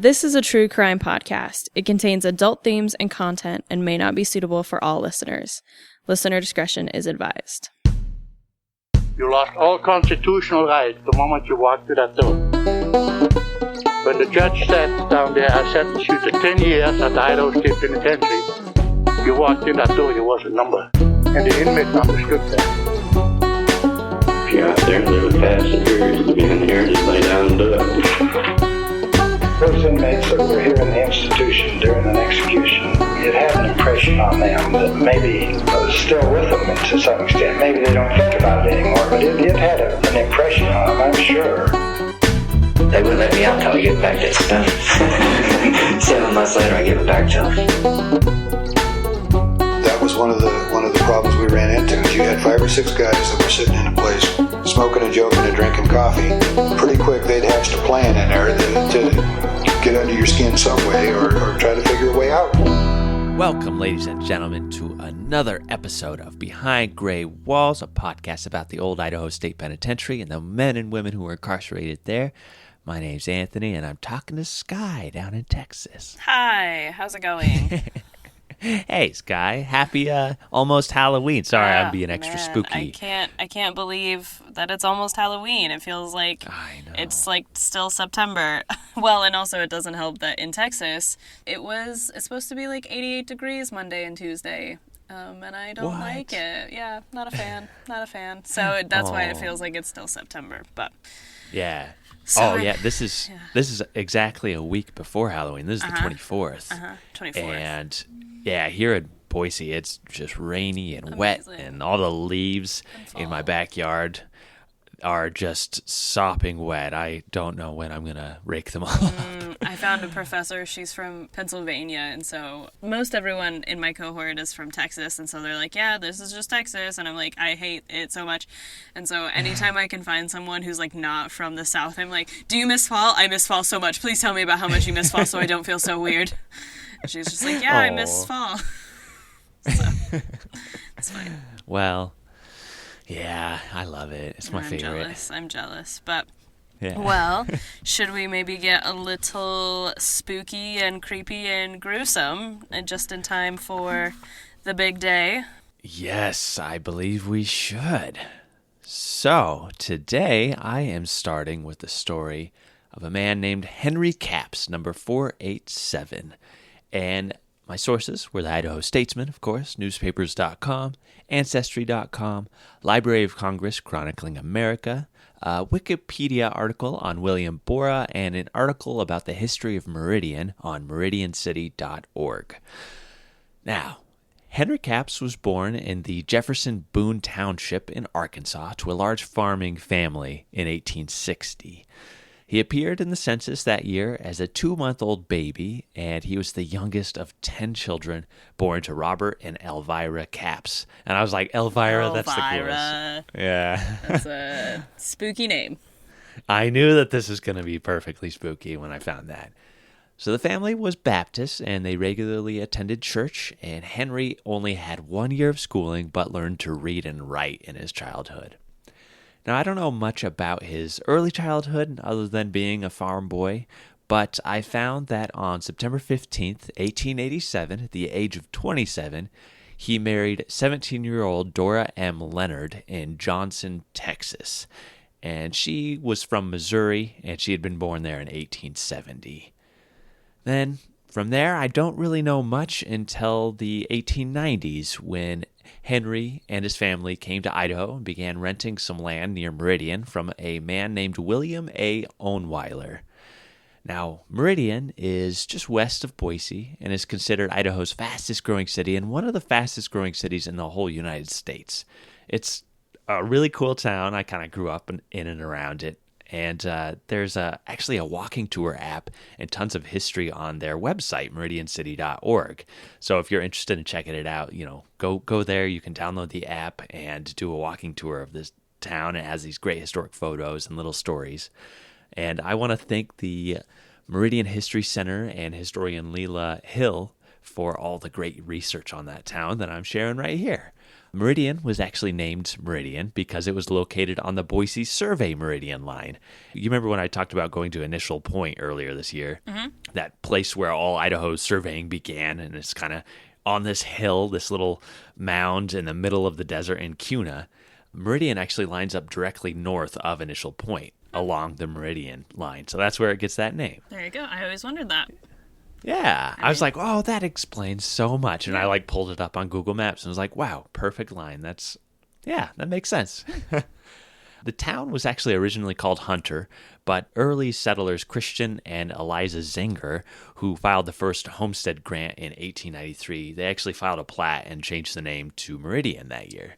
This is a true crime podcast. It contains adult themes and content and may not be suitable for all listeners. Listener discretion is advised. You lost all constitutional rights the moment you walked through that door. When the judge sat down there, I sentenced you to 10 years at the Idaho State Penitentiary. You walked in that door, you was a number. And the inmates understood that. If you're out there, there would pass the period to be in here, just lay down and do it. Those inmates that were here in the institution during an execution, it had an impression on them that maybe was still with them to some extent. Maybe they don't think about it anymore, but it had an impression on them, I'm sure. They wouldn't let me out until I get back to stuff. 7 months later, I give it back to them. That was one of the problems we ran into. Is you had 5 or 6 guys that were sitting in a place smoking and joking and drinking coffee. Pretty quick, they'd hatched a plan in there to get under your skin some way or try to figure a way out. Welcome, ladies and gentlemen, to another episode of Behind Gray Walls, a podcast about the old Idaho State Penitentiary and the men and women who were incarcerated there. My name's Anthony, and I'm talking to Skye down in Texas. Hi, how's it going? Hey, Skye. Happy almost Halloween. Sorry, I'm being extra spooky. I can't believe that it's almost Halloween. It feels like it's like still September. Well, and also it doesn't help that in Texas, it's supposed to be like 88 degrees Monday and Tuesday. And I don't like it. Yeah, not a fan. So that's why it feels like it's still September. But yeah. So This is exactly a week before Halloween. This is the 24th. 24th. And yeah, here in Boise, it's just rainy and wet, and all the leaves in my backyard are just sopping wet. I don't know when I'm going to rake them all up. I found a professor. She's from Pennsylvania, and so most everyone in my cohort is from Texas, and so they're like, yeah, this is just Texas, and I'm like, I hate it so much. And so anytime I can find someone who's like not from the South, I'm like, do you miss fall? I miss fall so much. Please tell me about how much you miss fall so I don't feel so weird. And she's just like, I miss fall. So, it's fine. Well, yeah, I love it. It's my favorite. I'm jealous. But, yeah. Well, should we maybe get a little spooky and creepy and gruesome just in time for the big day? Yes, I believe we should. So, today I am starting with the story of a man named Henry Capps, number 487. And my sources were the Idaho Statesman, of course, newspapers.com, Ancestry.com, Library of Congress Chronicling America, a Wikipedia article on William Borah, and an article about the history of Meridian on meridiancity.org. Now, Henry Capps was born in the Jefferson Boone Township in Arkansas to a large farming family in 1860. He appeared in the census that year as a 2-month-old baby, and he was the youngest of 10 children born to Robert and Elvira Capps. And I was like, Elvira, that's the coolest. Yeah. That's a spooky name. I knew that this was going to be perfectly spooky when I found that. So the family was Baptist, and they regularly attended church, and Henry only had 1 year of schooling, but learned to read and write in his childhood. Now, I don't know much about his early childhood other than being a farm boy, but I found that on September 15th, 1887, at the age of 27, he married 17-year-old Dora M. Leonard in Johnson, Texas. And she was from Missouri, and she had been born there in 1870. Then, from there, I don't really know much until the 1890s when Henry and his family came to Idaho and began renting some land near Meridian from a man named William A. Ohnweiler. Now, Meridian is just west of Boise and is considered Idaho's fastest growing city and one of the fastest growing cities in the whole United States. It's a really cool town. I kind of grew up in and around it. And there's actually a walking tour app and tons of history on their website, meridiancity.org. So if you're interested in checking it out, go there. You can download the app and do a walking tour of this town. It has these great historic photos and little stories. And I want to thank the Meridian History Center and historian Leela Hill for all the great research on that town that I'm sharing right here. Meridian was actually named Meridian because it was located on the Boise Survey Meridian line. You remember when I talked about going to Initial Point earlier this year? Mm-hmm. That place where all Idaho's surveying began, and it's kind of on this hill, this little mound in the middle of the desert in Kuna. Meridian actually lines up directly north of Initial Point along the Meridian line. So that's where it gets that name. There you go. I always wondered that. Yeah. I was like, oh, that explains so much. And I pulled it up on Google Maps and was like, wow, perfect line. That makes sense. The town was actually originally called Hunter, but early settlers Christian and Eliza Zenger, who filed the first homestead grant in 1893, they actually filed a plat and changed the name to Meridian that year.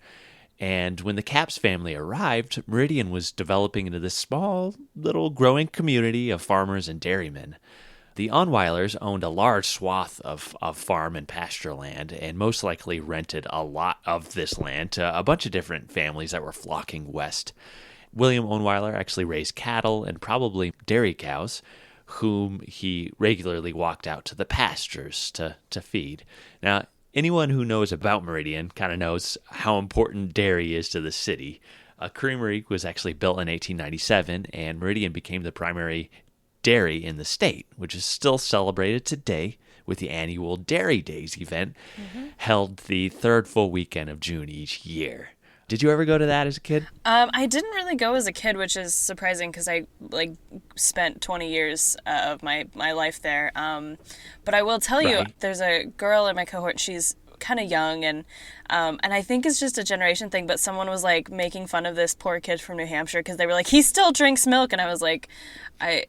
And when the Capps family arrived, Meridian was developing into this small, little growing community of farmers and dairymen. The Onweilers owned a large swath of farm and pasture land and most likely rented a lot of this land to a bunch of different families that were flocking west. William Onweiler actually raised cattle and probably dairy cows, whom he regularly walked out to the pastures to feed. Now, anyone who knows about Meridian kind of knows how important dairy is to the city. A creamery was actually built in 1897, and Meridian became the primary dairy in the state, which is still celebrated today with the annual Dairy Days event held the third full weekend of June each year. Did you ever go to that as a kid? I didn't really go as a kid, which is surprising because I spent 20 years of my life there. But I will tell you, there's a girl in my cohort. She's kind of young, and I think it's just a generation thing, but someone was making fun of this poor kid from New Hampshire because they were like, he still drinks milk, and I was like,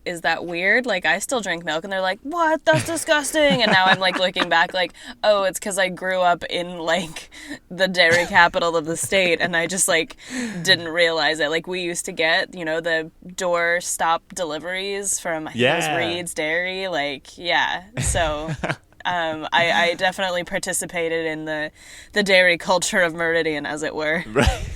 is that weird? I still drink milk, and they're like, what? That's disgusting. And now I'm looking back oh, it's because I grew up in the dairy capital of the state, and I just didn't realize it. We used to get the door stop deliveries from I think it was Reed's Dairy, so I definitely participated in the dairy culture of Meridian, as it were. Right.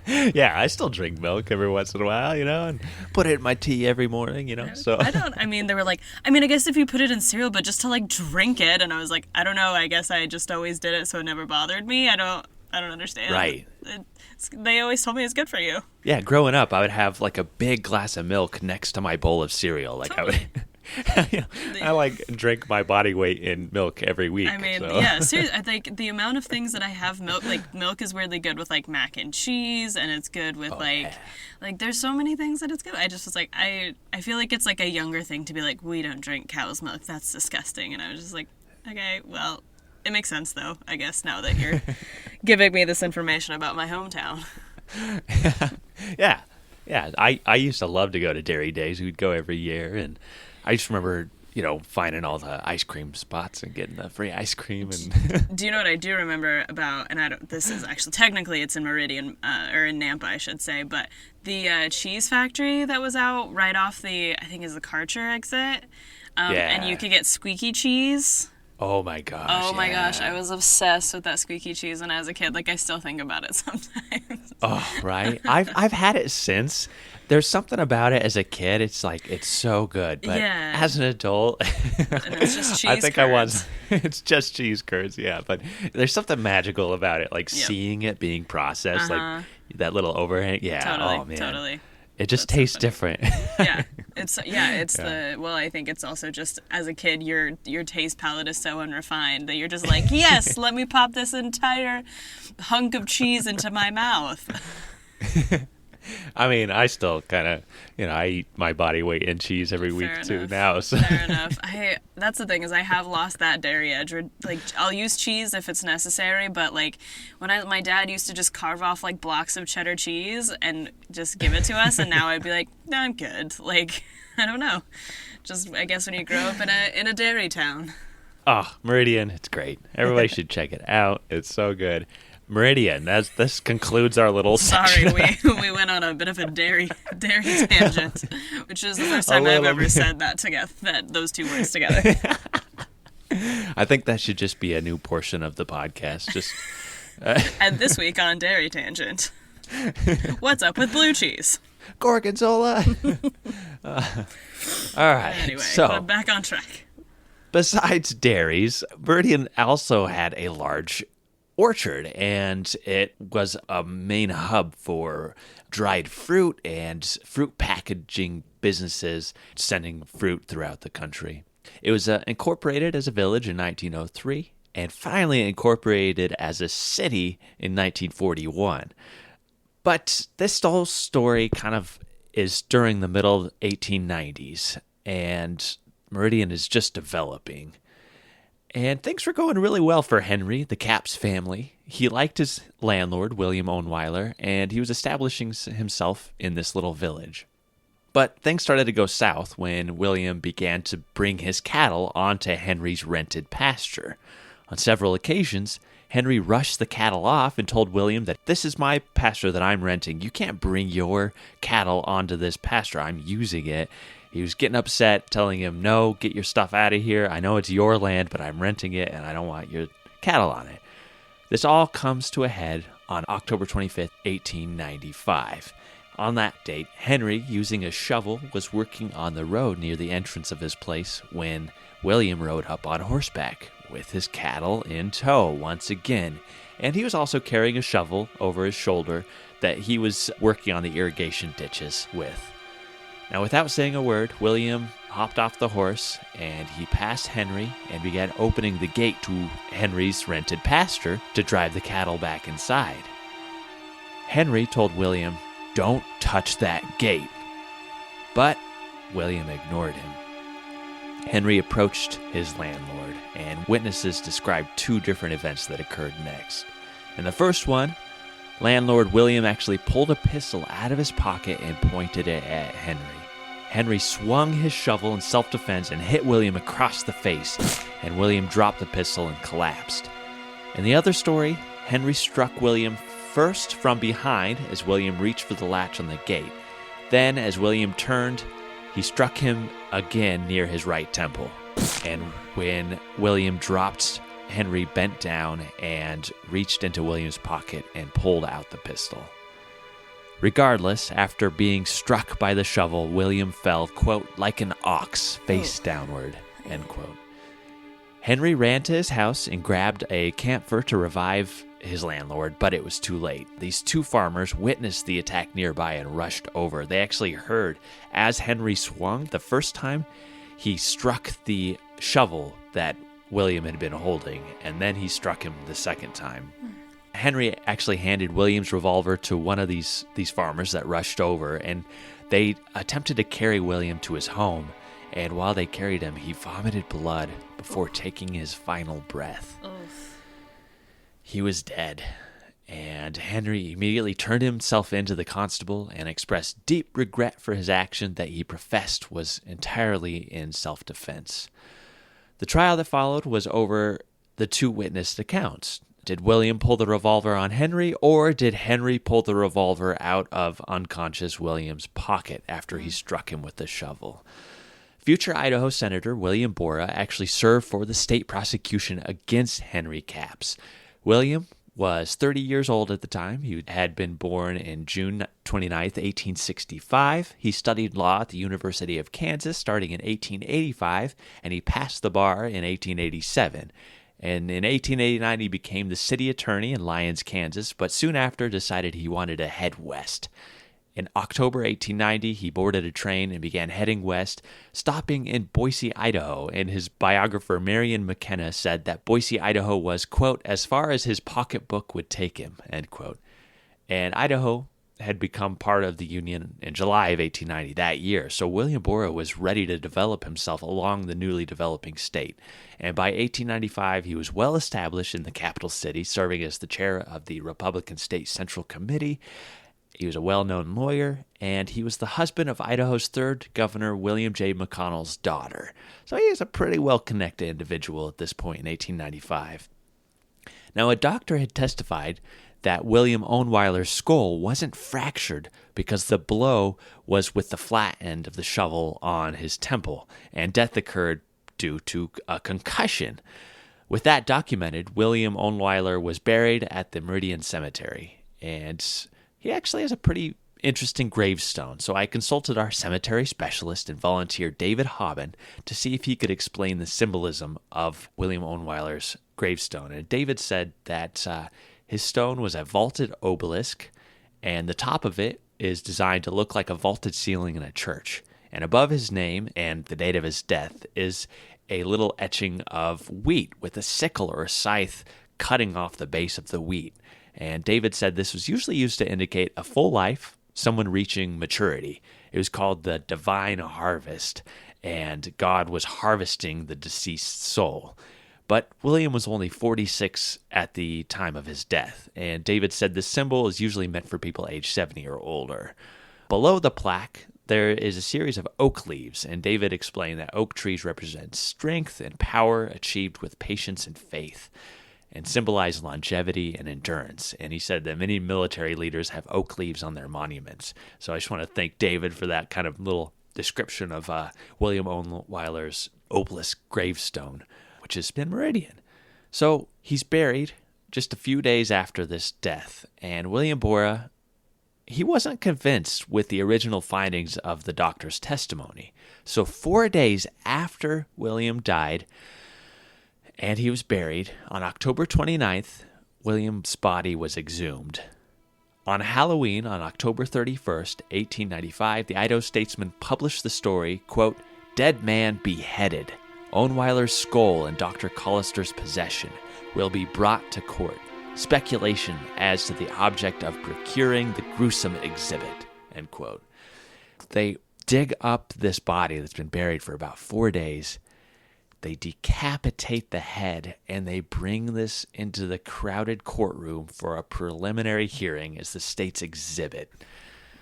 Yeah, I still drink milk every once in a while, and put it in my tea every morning, so. They were I guess if you put it in cereal, but just to drink it, and I was I don't know, I guess I just always did it, so it never bothered me. I don't understand. Right. They always told me it's good for you. Yeah, growing up, I would have a big glass of milk next to my bowl of cereal. Totally. I drink my body weight in milk every week. Yeah, seriously, I think the amount of things that I have milk is weirdly good with mac and cheese, and it's good with there's so many things that it's good. I just was I feel it's a younger thing to be we don't drink cow's milk, that's disgusting, and I was just okay, well, it makes sense though, I guess, now that you're giving me this information about my hometown. Yeah. I used to love to go to Dairy Days. We'd go every year, and I just remember, finding all the ice cream spots and getting the free ice cream. And do you know what I do remember about? And this is actually technically it's in Meridian or in Nampa, I should say, but the cheese factory that was out right off I think is the Karcher exit, and you could get squeaky cheese. Oh my gosh! Oh my gosh! I was obsessed with that squeaky cheese when I was a kid. I still think about it sometimes. Oh right! I've had it since. There's something about it as a kid. It's it's so good, but as an adult, and it's just cheese. I think curds. It's just cheese curds, yeah. But there's something magical about it, seeing it being processed, that little overhang. Yeah. Totally. Oh man. Totally. It just tastes different. I think it's also just as a kid your taste palette is so unrefined that you're just yes, let me pop this entire hunk of cheese into my mouth. I still kind of, I eat my body weight in cheese every week too now. So. Fair enough. That's the thing is I have lost that dairy edge. I'll use cheese if it's necessary, but when my dad used to just carve off blocks of cheddar cheese and just give it to us, and now I'd be no, I'm good. I don't know. Just I guess when you grow up in a dairy town. Oh, Meridian, it's great. Everybody should check it out. It's so good. Meridian. This concludes our little section. Sorry, we went on a bit of a dairy tangent, which is the first time I've ever said that together. Those two words together. I think that should just be a new portion of the podcast. Just and this week on Dairy Tangent, what's up with blue cheese? Gorgonzola. All right. Anyway, so back on track. Besides dairies, Meridian also had a large orchard, and it was a main hub for dried fruit and fruit packaging businesses sending fruit throughout the country. It was incorporated as a village in 1903 and finally incorporated as a city in 1941. But this whole story kind of is during the middle 1890s, and Meridian is just developing. And things were going really well for Henry, the Capps family. He liked his landlord, William Ownweiler, and he was establishing himself in this little village. But things started to go south when William began to bring his cattle onto Henry's rented pasture. On several occasions, Henry rushed the cattle off and told William that this is my pasture that I'm renting. You can't bring your cattle onto this pasture. I'm using it. He was getting upset, telling him, no, get your stuff out of here. I know it's your land, but I'm renting it, and I don't want your cattle on it. This all comes to a head on October 25th, 1895. On that date, Henry, using a shovel, was working on the road near the entrance of his place when William rode up on horseback with his cattle in tow once again. And he was also carrying a shovel over his shoulder that he was working on the irrigation ditches with. Now, without saying a word, William hopped off the horse, and he passed Henry and began opening the gate to Henry's rented pasture to drive the cattle back inside. Henry told William, "Don't touch that gate." But William ignored him. Henry approached his landlord, and witnesses described two different events that occurred next. In the first one, landlord William actually pulled a pistol out of his pocket and pointed it at Henry. Henry swung his shovel in self-defense and hit William across the face, and William dropped the pistol and collapsed. In the other story, Henry struck William first from behind as William reached for the latch on the gate. Then, as William turned, he struck him again near his right temple. And when William dropped, Henry bent down and reached into William's pocket and pulled out the pistol. Regardless, after being struck by the shovel, William fell, quote, like an ox, face downward, end quote. Henry ran to his house and grabbed a camphor to revive his landlord, but it was too late. These two farmers witnessed the attack nearby and rushed over. They actually heard as Henry swung the first time, he struck the shovel that William had been holding, and then he struck him the second time. Henry actually handed William's revolver to one of these farmers that rushed over, and they attempted to carry William to his home, and while they carried him, he vomited blood before taking his final breath. Oof. He was dead, and Henry immediately turned himself in to the constable and expressed deep regret for his action that he professed was entirely in self-defense. The trial that followed was over the two witnessed accounts. Did William pull the revolver on Henry, or did Henry pull the revolver out of unconscious William's pocket after he struck him with the shovel? Future Idaho Senator William Borah actually served for the state prosecution against Henry Capps. William was 30 years old at the time. He had been born in June 29th, 1865. He studied law at the University of Kansas starting in 1885, and he passed the bar in 1887. And in 1889, he became the city attorney in Lyons, Kansas, but soon after decided he wanted to head west. In October 1890, he boarded a train and began heading west, stopping in Boise, Idaho, and his biographer Marion McKenna said that Boise, Idaho was, quote, as far as his pocketbook would take him, end quote. And Idaho had become part of the Union in July of 1890 that year, so William Borah was ready to develop himself along the newly developing state. And by 1895, he was well established in the capital city, serving as the chair of the Republican State Central Committee. He was a well-known lawyer, and he was the husband of Idaho's third governor, William J. McConnell's daughter. So he is a pretty well-connected individual at this point in 1895. Now, a doctor had testified that William Ownweiler's skull wasn't fractured because the blow was with the flat end of the shovel on his temple, and death occurred due to a concussion. With that documented, William Ownweiler was buried at the Meridian Cemetery, and he actually has a pretty interesting gravestone, so I consulted our cemetery specialist and volunteer David Hobben to see if he could explain the symbolism of William Owenweiler's gravestone. And David said that his stone was a vaulted obelisk, and the top of it is designed to look like a vaulted ceiling in a church. And above his name and the date of his death is a little etching of wheat with a sickle or a scythe cutting off the base of the wheat. And David said this was usually used to indicate a full life, someone reaching maturity. It was called the divine harvest, and God was harvesting the deceased soul. But William was only 46 at the time of his death, and David said this symbol is usually meant for people aged 70 or older. Below the plaque, there is a series of oak leaves, and David explained that oak trees represent strength and power achieved with patience and faith, and symbolize longevity and endurance. And he said that many military leaders have oak leaves on their monuments. So I just want to thank David for that kind of little description of William Owenweiler's obelisk gravestone, which is in Meridian. So he's buried just a few days after this death, and William Borah, he wasn't convinced with the original findings of the doctor's testimony. So 4 days after William died, and he was buried, on October 29th, William's body was exhumed. On Halloween, on October 31st, 1895, the Idaho Statesman published the story, quote, "Dead man beheaded. Owenweiler's skull in Dr. Collister's possession will be brought to court. Speculation as to the object of procuring the gruesome exhibit," end quote. They dig up this body that's been buried for about 4 days. They decapitate the head, and they bring this into the crowded courtroom for a preliminary hearing as the state's exhibit.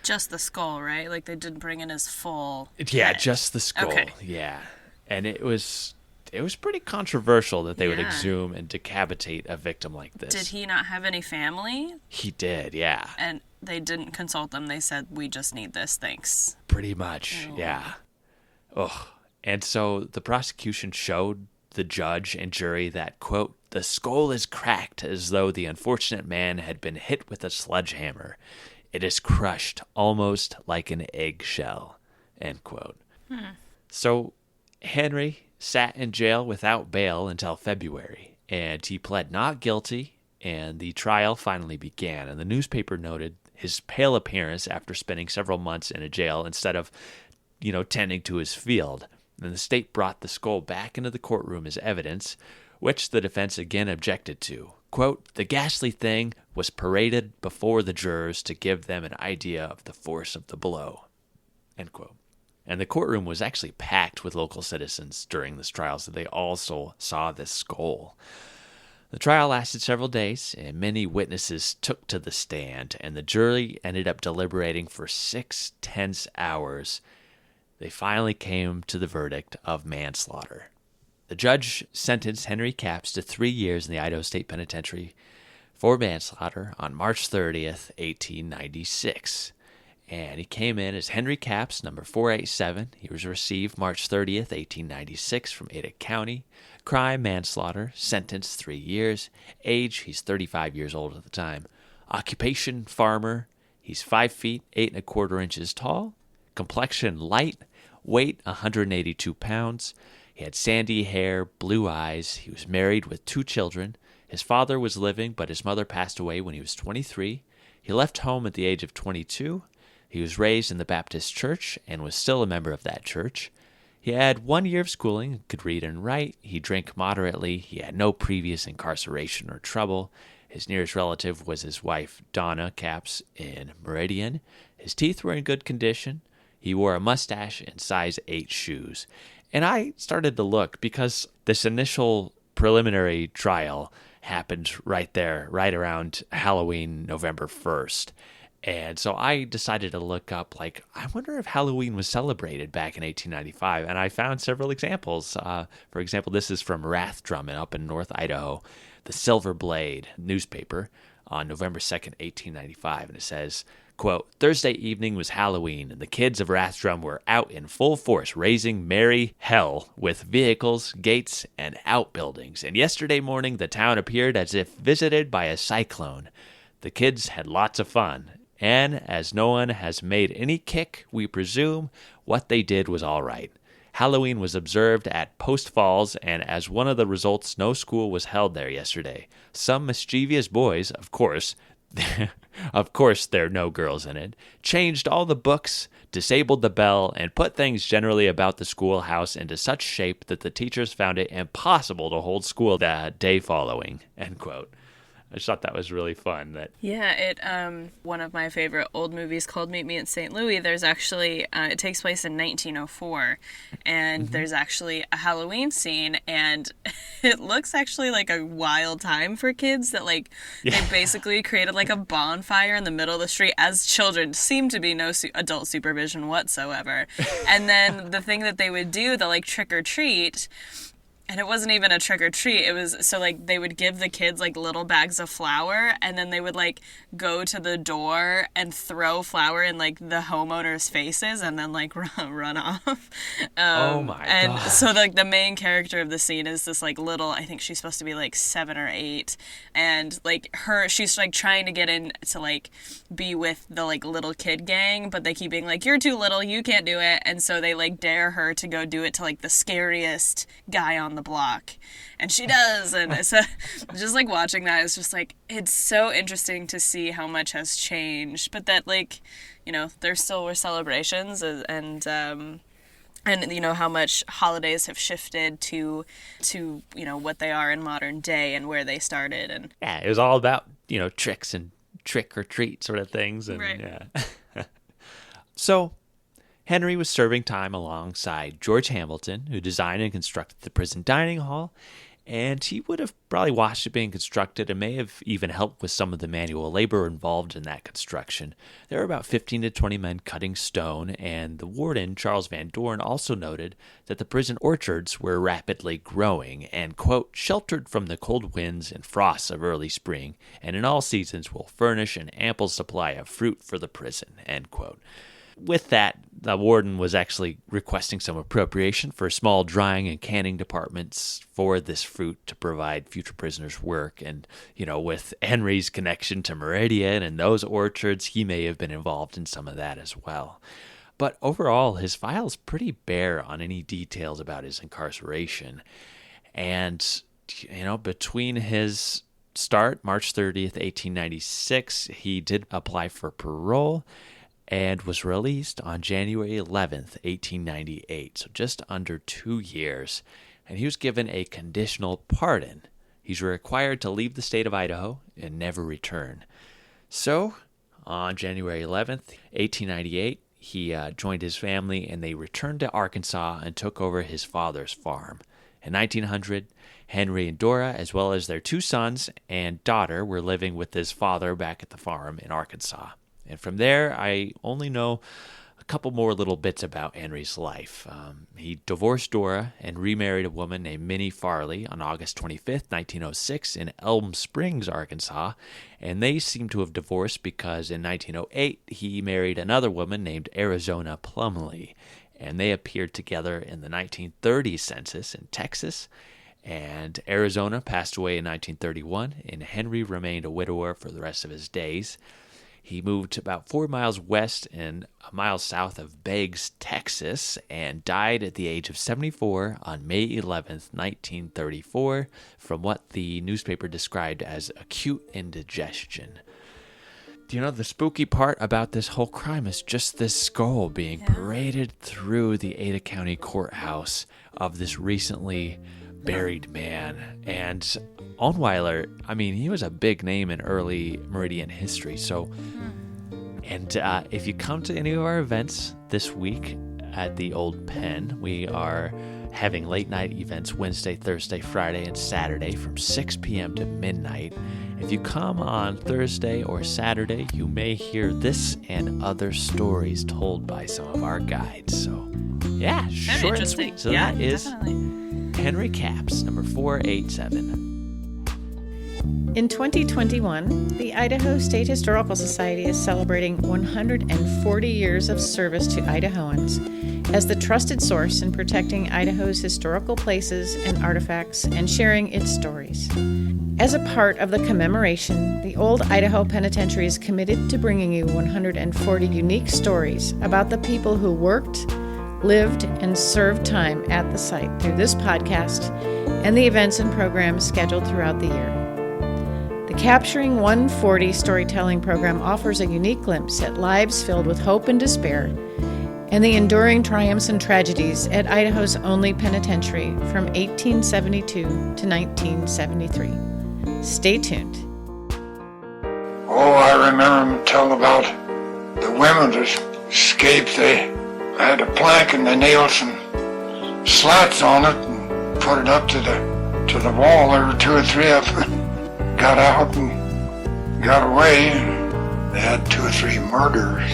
Just the skull, right? Like they didn't bring in his full Yeah, head. just the skull. Okay. Yeah. And it was pretty controversial that they would Yeah. exhume and decapitate a victim like this. Did he not have any family? He did, yeah. And they didn't consult them. They said, "We just need this, thanks." Pretty much, yeah. Ugh. And so the prosecution showed the judge and jury that, quote, "The skull is cracked as though the unfortunate man had been hit with a sledgehammer. It is crushed almost like an eggshell," end quote. So Henry sat in jail without bail until February, and he pled not guilty, and the trial finally began. And the newspaper noted his pale appearance after spending several months in a jail instead of, tending to his field. And the state brought the skull back into the courtroom as evidence, which the defense again objected to. Quote, "The ghastly thing was paraded before the jurors to give them an idea of the force of the blow," end quote. And the courtroom was actually packed with local citizens during this trial, so they also saw this skull. The trial lasted several days, and many witnesses took to the stand, and the jury ended up deliberating for 6 tense hours. They finally came to the verdict of manslaughter. The judge sentenced Henry Capps to 3 years in the Idaho State Penitentiary for manslaughter on March 30th, 1896. And he came in as Henry Capps, number 487. He was received March 30th, 1896 from Ada County. Crime, manslaughter, sentence 3 years. Age, he's 35 years old at the time. Occupation, farmer. He's 5 feet, 8 1/4 inches tall. Complexion, light. Weight, 182 pounds. He had sandy hair, blue eyes. He was married with 2 children. His father was living, but his mother passed away when he was 23. He left home at the age of 22. He was raised in the Baptist church and was still a member of that church. He had 1 year of schooling, could read and write. He drank moderately. He had no previous incarceration or trouble. His nearest relative was his wife, Donna Capps, in Meridian. His teeth were in good condition. He wore a mustache and size 8 shoes. And I started to look because this initial preliminary trial happened right there, right around Halloween, November 1st. And so I decided to look up, I wonder if Halloween was celebrated back in 1895. And I found several examples. For example, this is from Rath Drummond up in North Idaho, the Silver Blade newspaper on November 2nd, 1895. And it says, quote, "Thursday evening was Halloween, and the kids of Rathdrum were out in full force raising merry hell with vehicles, gates, and outbuildings. And yesterday morning the town appeared as if visited by a cyclone. The kids had lots of fun. And as no one has made any kick, we presume what they did was all right. Halloween was observed at Post Falls, and as one of the results, no school was held there yesterday. Some mischievous boys, of course, of course there are no girls in it, changed all the books, disabled the bell, and put things generally about the schoolhouse into such shape that the teachers found it impossible to hold school the day following, end quote. I just thought that was really fun. One of my favorite old movies called Meet Me at St. Louis, there's actually, it takes place in 1904, and there's actually a Halloween scene, and it looks actually like a wild time for kids that, like, they basically created, like, a bonfire in the middle of the street as children. Seemed to be no adult supervision whatsoever. And then the thing that they would do, the, like, trick-or-treat... And it wasn't even a trick or treat. It was so like they would give the kids like little bags of flour, and then they would like go to the door and throw flour in like the homeowners' faces, and then like run off. Oh my god! And so like the main character of the scene is this like little. I think she's supposed to be like 7 or 8, and like she's like trying to get in to like be with the like little kid gang, but they keep being like, "You're too little, you can't do it," and so they like dare her to go do it to like the scariest guy on the block, and she does. And so just like watching that is just like, it's so interesting to see how much has changed, but that like, you know, there still were celebrations, and you know how much holidays have shifted to you know what they are in modern day and where they started. And yeah, it was all about, you know, tricks and trick or treat sort of things, and right. Yeah. So Henry was serving time alongside George Hamilton, who designed and constructed the prison dining hall, and he would have probably watched it being constructed and may have even helped with some of the manual labor involved in that construction. There were about 15 to 20 men cutting stone, and the warden, Charles Van Dorn, also noted that the prison orchards were rapidly growing and, quote, sheltered from the cold winds and frosts of early spring, and in all seasons will furnish an ample supply of fruit for the prison, end quote. With that, the warden was actually requesting some appropriation for small drying and canning departments for this fruit to provide future prisoners work. And, you know, with Henry's connection to Meridian and those orchards, he may have been involved in some of that as well. But overall, his file is pretty bare on any details about his incarceration. And, you know, between his start, March 30th, 1896, he did apply for parole and was released on January 11th, 1898, so just under 2 years, and he was given a conditional pardon. He's required to leave the state of Idaho and never return. So, on January 11th, 1898, he joined his family, and they returned to Arkansas and took over his father's farm. In 1900, Henry and Dora, as well as their 2 sons and daughter, were living with his father back at the farm in Arkansas. And from there, I only know a couple more little bits about Henry's life. He divorced Dora and remarried a woman named Minnie Farley on August 25th, 1906 in Elm Springs, Arkansas. And they seem to have divorced because in 1908, he married another woman named Arizona Plumley. And they appeared together in the 1930 census in Texas. And Arizona passed away in 1931, and Henry remained a widower for the rest of his days. He moved about 4 miles west and a mile south of Beggs, Texas, and died at the age of 74 on May 11th, 1934, from what the newspaper described as acute indigestion. You know, the spooky part about this whole crime is just this skull being paraded through the Ada County Courthouse of this recently buried man. And Ohnweiler, I mean, he was a big name in early Meridian history. So, and if you come to any of our events this week at the Old Pen, we are having late night events Wednesday, Thursday, Friday, and Saturday from 6 p.m. to midnight. If you come on Thursday or Saturday, you may hear this and other stories told by some of our guides. So, yeah, short and sweet. So yeah, that is definitely. Henry Capps, number 487. In 2021, the Idaho State Historical Society is celebrating 140 years of service to Idahoans as the trusted source in protecting Idaho's historical places and artifacts and sharing its stories. As a part of the commemoration, the Old Idaho Penitentiary is committed to bringing you 140 unique stories about the people who worked, lived, and served time at the site through this podcast and the events and programs scheduled throughout the year. The Capturing 140 storytelling program offers a unique glimpse at lives filled with hope and despair and the enduring triumphs and tragedies at Idaho's only penitentiary from 1872 to 1973. Stay tuned. Oh, I remember them telling about the women that escaped. They had a plank and they nailed some slats on it and put it up to the wall. There were 2 or 3 of them got out and got away. They had 2 or 3 murders,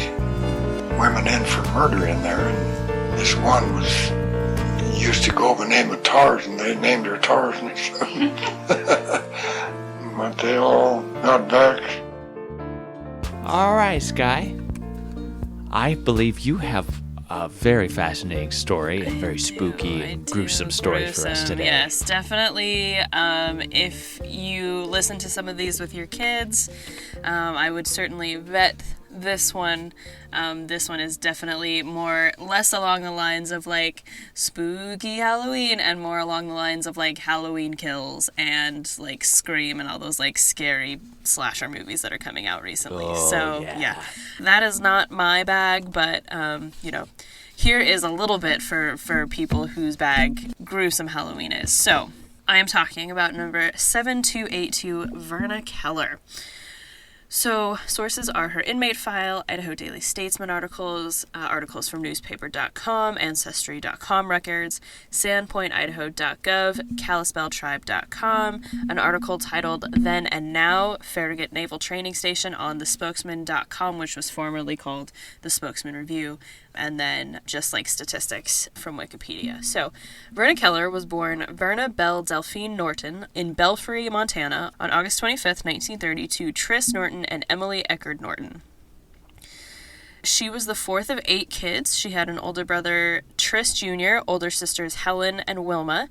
women in for murder in there. And this one used to go by the name of Tarzan. They named her Tarzan. But they all got back. All right, Skye. I believe you have a very fascinating story and very spooky and gruesome story for us today. Yes, definitely. If you listen to some of these with your kids, I would certainly vet this one. This one is definitely less along the lines of like spooky Halloween and more along the lines of like Halloween Kills and like Scream and all those like scary slasher movies that are coming out recently. Yeah, that is not my bag, but here is a little bit for people whose bag gruesome Halloween is. So I am talking about number 7282, Verna Keller. So, sources are her inmate file, Idaho Daily Statesman articles, articles from newspaper.com, ancestry.com records, sandpointidaho.gov, kalispelltribe.com, an article titled Then and Now, Farragut Naval Training Station on thespokesman.com, which was formerly called the Spokesman Review, and then just like statistics from Wikipedia. So, Verna Keller was born Verna Belle Delphine Norton in Belfry, Montana on August 25th, 1930 to Tris Norton and Emily Eckerd Norton. She was the 4th of 8 kids. She had an older brother, Tris Jr., older sisters Helen and Wilma,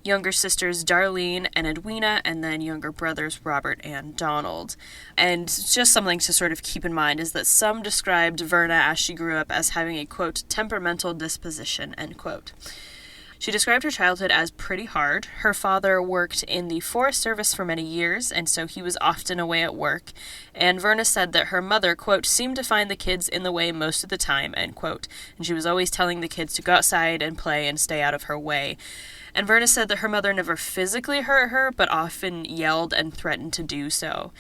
younger sisters Darlene and Edwina, and then younger brothers Robert and Donald. And just something to sort of keep in mind is that some described Verna as she grew up as having a, quote, temperamental disposition, end quote. She described her childhood as pretty hard. Her father worked in the Forest Service for many years, and so he was often away at work. And Verna said that her mother, quote, seemed to find the kids in the way most of the time, end quote. And she was always telling the kids to go outside and play and stay out of her way. And Verna said that her mother never physically hurt her, but often yelled and threatened to do so.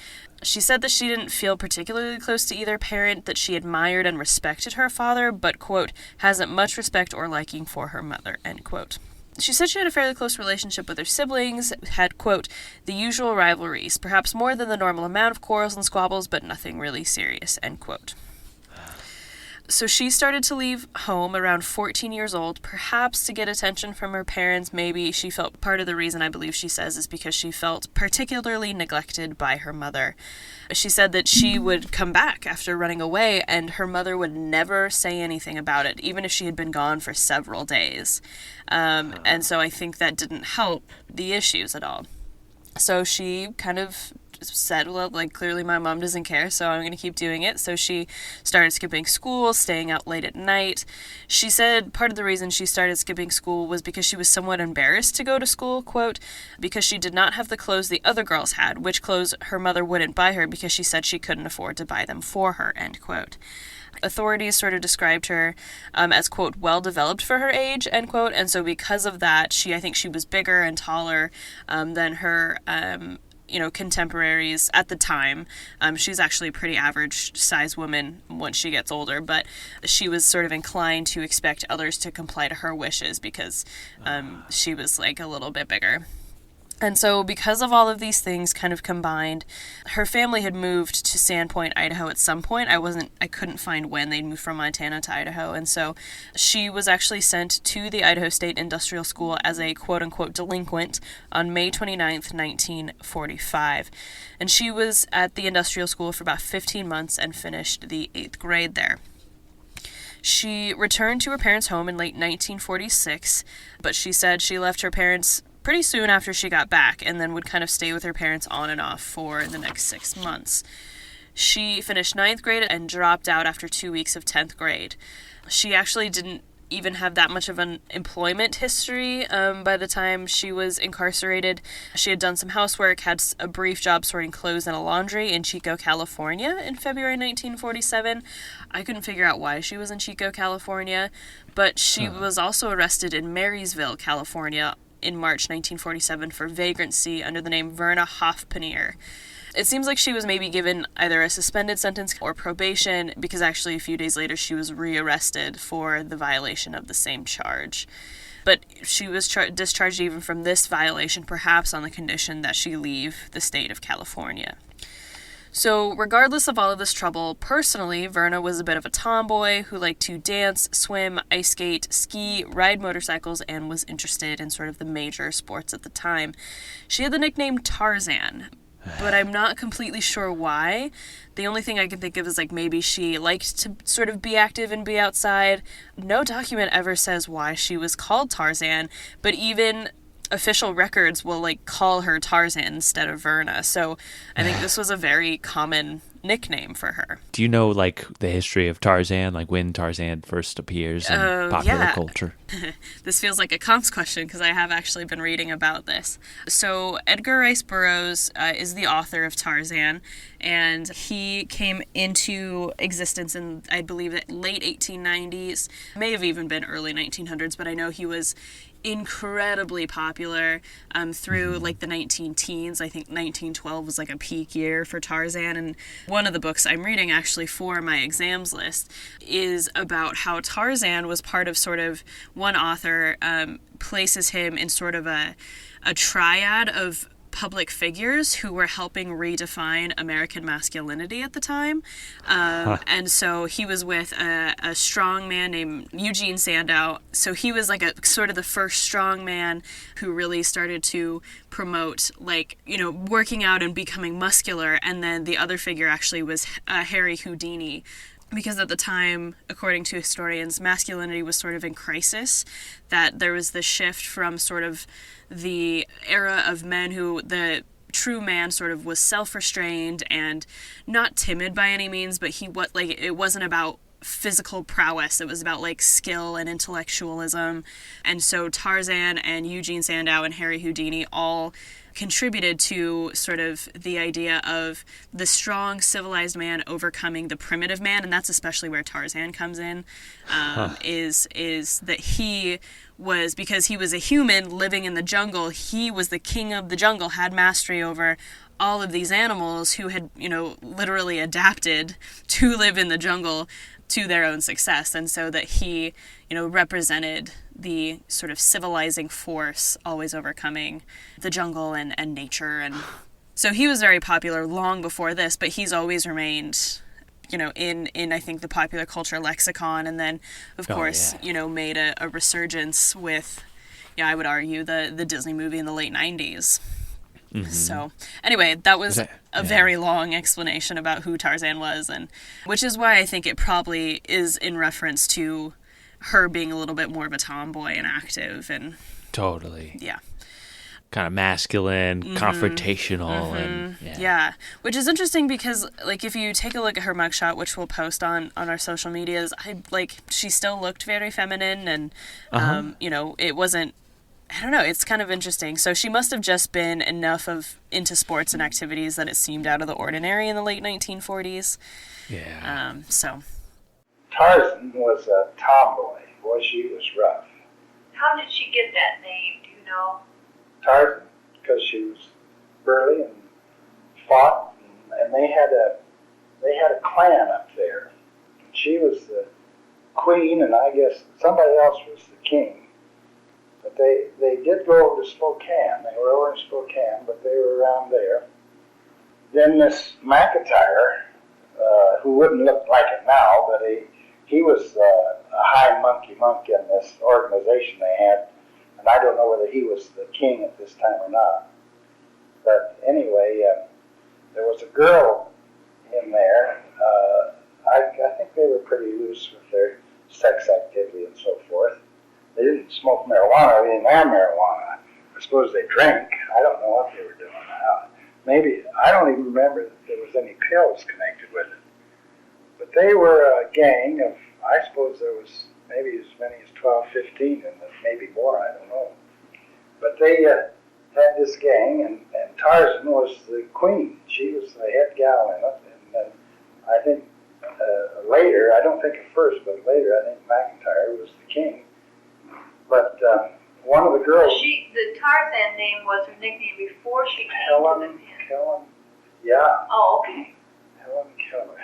She said that she didn't feel particularly close to either parent, that she admired and respected her father, but, quote, hasn't much respect or liking for her mother, end quote. She said she had a fairly close relationship with her siblings, had, quote, the usual rivalries, perhaps more than the normal amount of quarrels and squabbles, but nothing really serious, end quote. So she started to leave home around 14 years old, perhaps to get attention from her parents. Maybe she felt part of the reason, I believe she says, is because she felt particularly neglected by her mother. She said that she would come back after running away, and her mother would never say anything about it, even if she had been gone for several days. And so I think that didn't help the issues at all. So she kind of said, well, like, clearly my mom doesn't care, so I'm going to keep doing it. So she started skipping school, staying out late at night. She said part of the reason she started skipping school was because she was somewhat embarrassed to go to school, quote, because she did not have the clothes the other girls had, which clothes her mother wouldn't buy her because she said she couldn't afford to buy them for her, end quote. Authorities sort of described her as, quote, well-developed for her age, end quote, and so because of that, I think she was bigger and taller than her contemporaries at the time. She's actually a pretty average size woman once she gets older, but she was sort of inclined to expect others to comply to her wishes because she was like a little bit bigger. And so because of all of these things kind of combined, her family had moved to Sandpoint, Idaho at some point. I couldn't find when they'd moved from Montana to Idaho. And so she was actually sent to the Idaho State Industrial School as a quote-unquote delinquent on May 29th, 1945. And she was at the industrial school for about 15 months and finished the 8th grade there. She returned to her parents' home in late 1946, but she said she left her parents pretty soon after she got back, and then would kind of stay with her parents on and off for the next 6 months. She finished 9th grade and dropped out after 2 weeks of 10th grade. She actually didn't even have that much of an employment history by the time she was incarcerated. She had done some housework, had a brief job sorting clothes in a laundry in Chico, California in February 1947. I couldn't figure out why she was in Chico, California, but she was also arrested in Marysville, California in March 1947 for vagrancy under the name Verna Hoffpanier. It seems like she was maybe given either a suspended sentence or probation, because actually a few days later she was rearrested for the violation of the same charge. But she was discharged even from this violation, perhaps on the condition that she leave the state of California. So regardless of all of this trouble, personally, Verna was a bit of a tomboy who liked to dance, swim, ice skate, ski, ride motorcycles, and was interested in sort of the major sports at the time. She had the nickname Tarzan, but I'm not completely sure why. The only thing I can think of is like maybe she liked to sort of be active and be outside. No document ever says why she was called Tarzan, but even official records will like call her Tarzan instead of Verna. So I think this was a very common nickname for her. Do you know like the history of Tarzan, like when Tarzan first appears in popular culture? This feels like a comps question because I have actually been reading about this. So Edgar Rice Burroughs is the author of Tarzan, and he came into existence in, I believe, the late 1890s, may have even been early 1900s, but I know he was incredibly popular through like the 19-teens. I think 1912 was like a peak year for Tarzan, and one of the books I'm reading actually for my exams list is about how Tarzan was part of sort of, one author places him in sort of a triad of public figures who were helping redefine American masculinity at the time. And so he was with a strong man named Eugene Sandow. So he was like a sort of the first strong man who really started to promote, like, you know, working out and becoming muscular. And then the other figure actually was Harry Houdini, because at the time, according to historians, masculinity was sort of in crisis, that there was this shift from sort of the era of men who the true man sort of was self-restrained and not timid by any means, but it wasn't about physical prowess. It was about like skill and intellectualism. And so Tarzan and Eugene Sandow and Harry Houdini all contributed to sort of the idea of the strong civilized man overcoming the primitive man, and that's especially where Tarzan comes in. Is that he was, because he was a human living in the jungle, he was the king of the jungle, had mastery over all of these animals who had, you know, literally adapted to live in the jungle to their own success. And so that he, you know, represented the sort of civilizing force always overcoming the jungle and nature. And so he was very popular long before this, but he's always remained, you know, in I think the popular culture lexicon, and then of course, you know, made a resurgence with, I would argue, the Disney movie in the late 90s. Mm-hmm. So anyway, that was a very long explanation about who Tarzan was, and which is why I think it probably is in reference to her being a little bit more of a tomboy and active and totally kind of masculine, confrontational, and which is interesting because like if you take a look at her mugshot, which we'll post on our social medias, she still looked very feminine, and you know, it wasn't, I don't know, it's kind of interesting. So she must have just been enough into sports and activities that it seemed out of the ordinary in the late 1940s. So Tarzan was a tomboy. Boy, she was rough. How did she get that name? Do you know? Tarzan, because she was burly and fought, and they had a clan up there. She was the queen, and I guess somebody else was the king. But they did go to Spokane. They were over in Spokane, but they were around there. Then this McIntyre, who wouldn't look like it now, but he was a high monkey monk in this organization they had, and I don't know whether he was the king at this time or not. But anyway, there was a girl in there. I think they were pretty loose with their sex activity and so forth. They didn't smoke marijuana. They didn't have marijuana. I suppose they drank. I don't know what they were doing. Maybe, I don't even remember that there was any pills connected with it. But they were a gang of, I suppose there was maybe as many as 12, 15, and maybe more, I don't know. But they had this gang, and Tarzan was the queen. She was the head gal in it. And I think later, I don't think at first, but later, I think McIntyre was the king. But one of the girls... The Tarzan name was her nickname before she came to the band. Helen, yeah. Oh, okay. Helen Keller.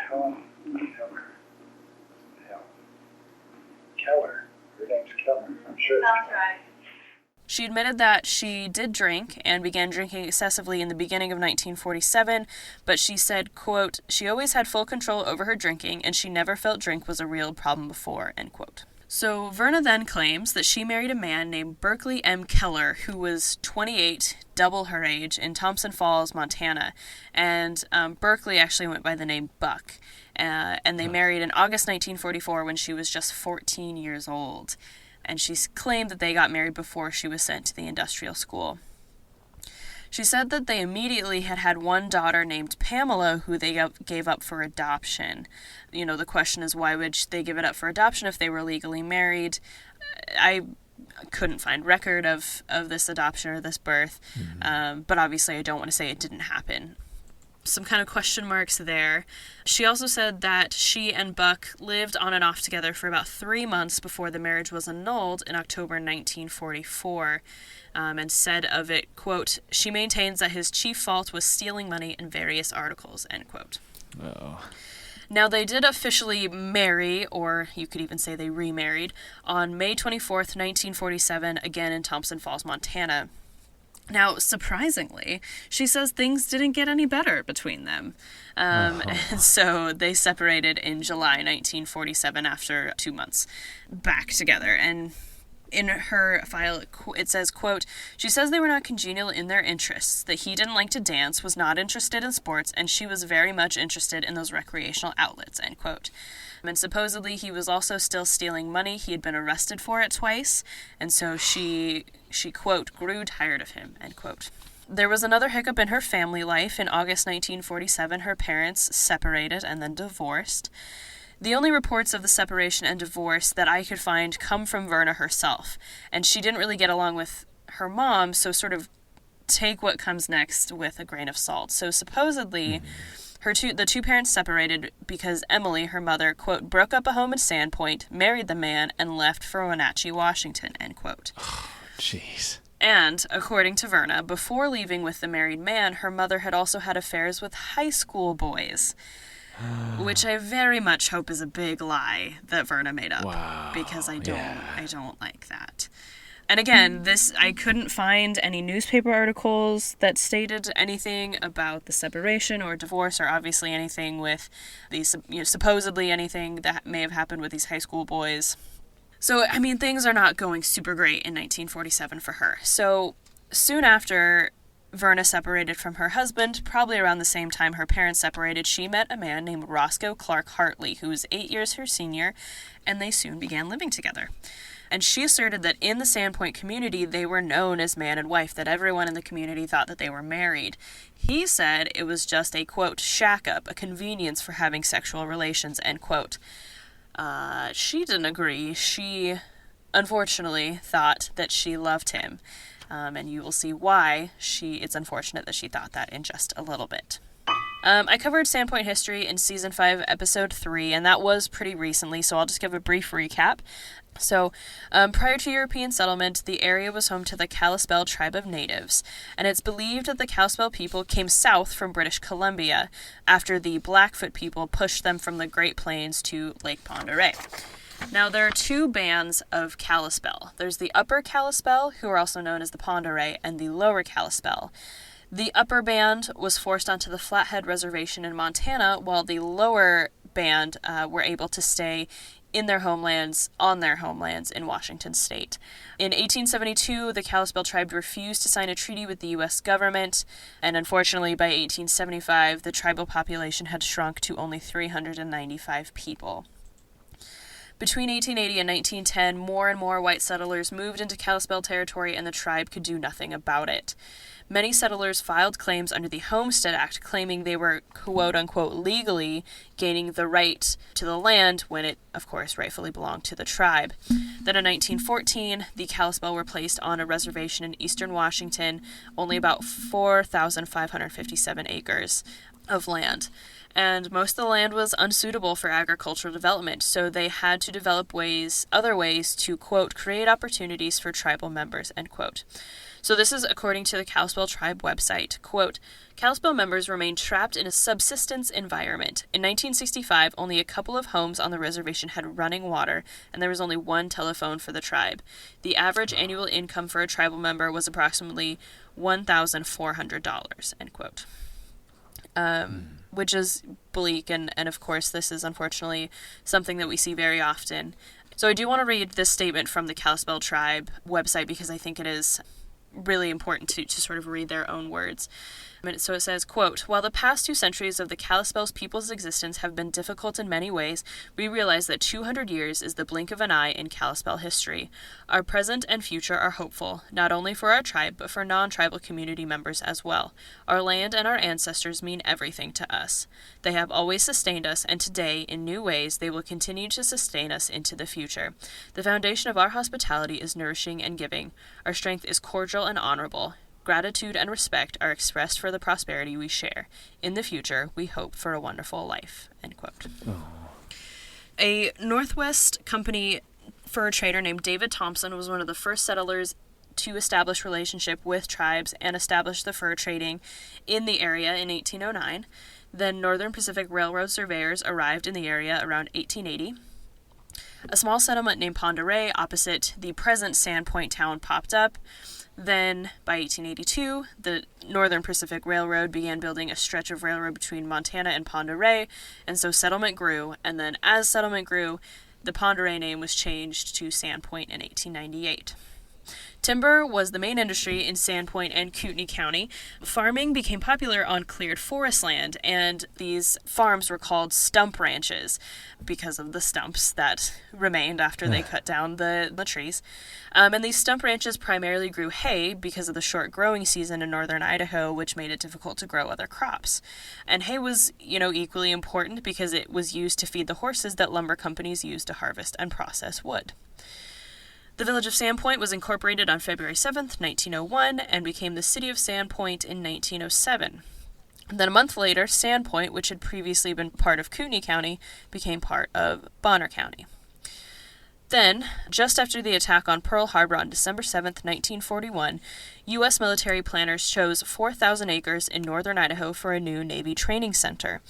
Her name's Keller. I'm sure. Sounds right. She admitted that she did drink and began drinking excessively in the beginning of 1947, but she said, quote, she always had full control over her drinking and she never felt drink was a real problem before, end quote. So Verna then claims that she married a man named Berkeley M. Keller, who was 28, double her age, in Thompson Falls, Montana. And Berkeley actually went by the name Buck. And they married in August 1944 when she was just 14 years old. And she claimed that they got married before she was sent to the industrial school. She said that they immediately had one daughter named Pamela who they gave up for adoption. You know, the question is, why would they give it up for adoption if they were legally married? I couldn't find record of this adoption or this birth, but obviously I don't want to say it didn't happen. Some kind of question marks there. She also said that she and Buck lived on and off together for about 3 months before the marriage was annulled in October 1944, and said of it, quote, she maintains that his chief fault was stealing money and various articles, end quote. Oh. Now, they did officially marry, or you could even say they remarried, on May 24th, 1947, again in Thompson Falls, Montana. Now, surprisingly, she says things didn't get any better between them. And so they separated in July 1947 after 2 months back together. And in her file, it says, quote, she says they were not congenial in their interests, that he didn't like to dance, was not interested in sports, and she was very much interested in those recreational outlets, end quote. And supposedly he was also still stealing money. He had been arrested for it twice, and so she quote, grew tired of him, end quote. There was another hiccup in her family life. In August 1947, her parents separated and then divorced. The only reports of the separation and divorce that I could find come from Verna herself, and she didn't really get along with her mom, so sort of take what comes next with a grain of salt. So supposedly, the two parents separated because Emily, her mother, quote, broke up a home in Sandpoint, married the man, and left for Wenatchee, Washington, end quote. Jeez. And, according to Verna, before leaving with the married man, her mother had also had affairs with high school boys. Which I very much hope is a big lie that Verna made up. Wow. Because I don't like that. And again, I couldn't find any newspaper articles that stated anything about the separation or divorce, or obviously anything with these, supposedly anything that may have happened with these high school boys. So, I mean, things are not going super great in 1947 for her. So, soon after Verna separated from her husband, probably around the same time her parents separated, she met a man named Roscoe Clark Hartley, who was 8 years her senior, and they soon began living together. And she asserted that in the Sandpoint community, they were known as man and wife, that everyone in the community thought that they were married. He said it was just a, quote, shack-up, a convenience for having sexual relations, end quote. She didn't agree. She, unfortunately, thought that she loved him. And you will see why it's unfortunate that she thought that in just a little bit. I covered Sandpoint history in Season 5, Episode 3, and that was pretty recently, so I'll just give a brief recap. So, prior to European settlement, the area was home to the Kalispel tribe of natives, and it's believed that the Kalispel people came south from British Columbia after the Blackfoot people pushed them from the Great Plains to Lake Pend Oreille. Now, there are two bands of Kalispel. There's the Upper Kalispel, who are also known as the Pend Oreille, and the Lower Kalispel. The upper band was forced onto the Flathead Reservation in Montana, while the lower band were able to stay on their homelands in Washington state. In 1872, the Kalispel tribe refused to sign a treaty with the U.S. government, and unfortunately by 1875, the tribal population had shrunk to only 395 people. Between 1880 and 1910, more and more white settlers moved into Kalispel territory, and the tribe could do nothing about it. Many settlers filed claims under the Homestead Act, claiming they were quote-unquote legally gaining the right to the land when it, of course, rightfully belonged to the tribe. Then in 1914, the Kalispel were placed on a reservation in eastern Washington, only about 4,557 acres of land. And most of the land was unsuitable for agricultural development, so they had to develop other ways to, quote, create opportunities for tribal members, end quote. So this is according to the Kalispel tribe website. Quote, Kalispel members remained trapped in a subsistence environment. In 1965, only a couple of homes on the reservation had running water, and there was only one telephone for the tribe. The average annual income for a tribal member was approximately $1,400, end quote. Which is bleak, and of course this is unfortunately something that we see very often. So I do want to read this statement from the Kalispel tribe website because I think it is really important to sort of read their own words. So it says, quote, while the past 2 centuries of the Kalispel people's existence have been difficult in many ways, we realize that 200 years is the blink of an eye in Kalispel history. Our present and future are hopeful, not only for our tribe, but for non-tribal community members as well. Our land and our ancestors mean everything to us. They have always sustained us, and today, in new ways, they will continue to sustain us into the future. The foundation of our hospitality is nourishing and giving. Our strength is cordial and honorable. Gratitude and respect are expressed for the prosperity we share. In the future, we hope for a wonderful life, end quote. Oh. A Northwest Company fur trader named David Thompson was one of the first settlers to establish relationship with tribes and establish the fur trading in the area in 1809. Then Northern Pacific Railroad surveyors arrived in the area around 1880. A small settlement named Pend Oreille opposite the present Sandpoint town popped up. Then, by 1882, the Northern Pacific Railroad began building a stretch of railroad between Montana and Pend Oreille, and so settlement grew, and then as settlement grew, the Pend Oreille name was changed to Sandpoint in 1898. Timber was the main industry in Sandpoint and Kootenai County. Farming became popular on cleared forest land, and these farms were called stump ranches because of the stumps that remained after they cut down the trees. And these stump ranches primarily grew hay because of the short growing season in northern Idaho, which made it difficult to grow other crops. And hay was, equally important because it was used to feed the horses that lumber companies used to harvest and process wood. The village of Sandpoint was incorporated on February 7th, 1901, and became the city of Sandpoint in 1907. Then a month later, Sandpoint, which had previously been part of Kootenai County, became part of Bonner County. Then, just after the attack on Pearl Harbor on December 7th, 1941, U.S. military planners chose 4,000 acres in northern Idaho for a new Navy training center.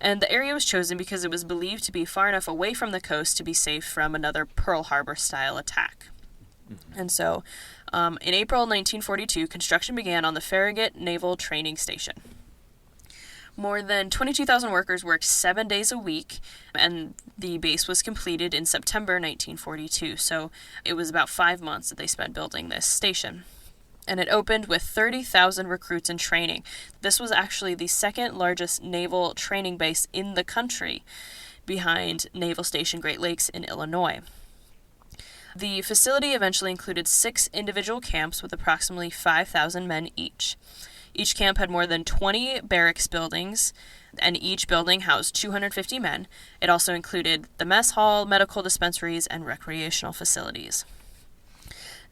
And the area was chosen because it was believed to be far enough away from the coast to be safe from another Pearl Harbor-style attack. And so, in April 1942, construction began on the Farragut Naval Training Station. More than 22,000 workers worked 7 days a week, and the base was completed in September 1942, so it was about 5 months that they spent building this station. And it opened with 30,000 recruits in training. This was actually the second largest naval training base in the country, behind Naval Station Great Lakes in Illinois. The facility eventually included 6 individual camps with approximately 5,000 men each. Each camp had more than 20 barracks buildings, and each building housed 250 men. It also included the mess hall, medical dispensaries, and recreational facilities.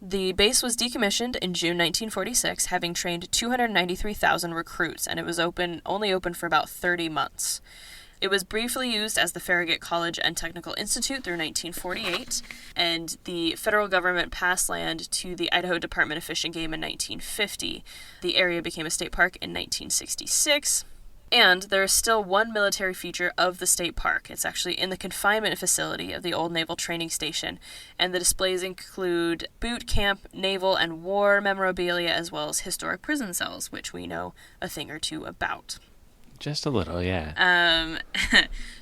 The base was decommissioned in June 1946, having trained 293,000 recruits, and it was only open for about 30 months. It was briefly used as the Farragut College and Technical Institute through 1948, and the federal government passed land to the Idaho Department of Fish and Game in 1950. The area became a state park in 1966, And there is still one military feature of the state park. It's actually in the confinement facility of the old naval training station, and the displays include boot camp, naval, and war memorabilia, as well as historic prison cells, which we know a thing or two about. Just a little, yeah.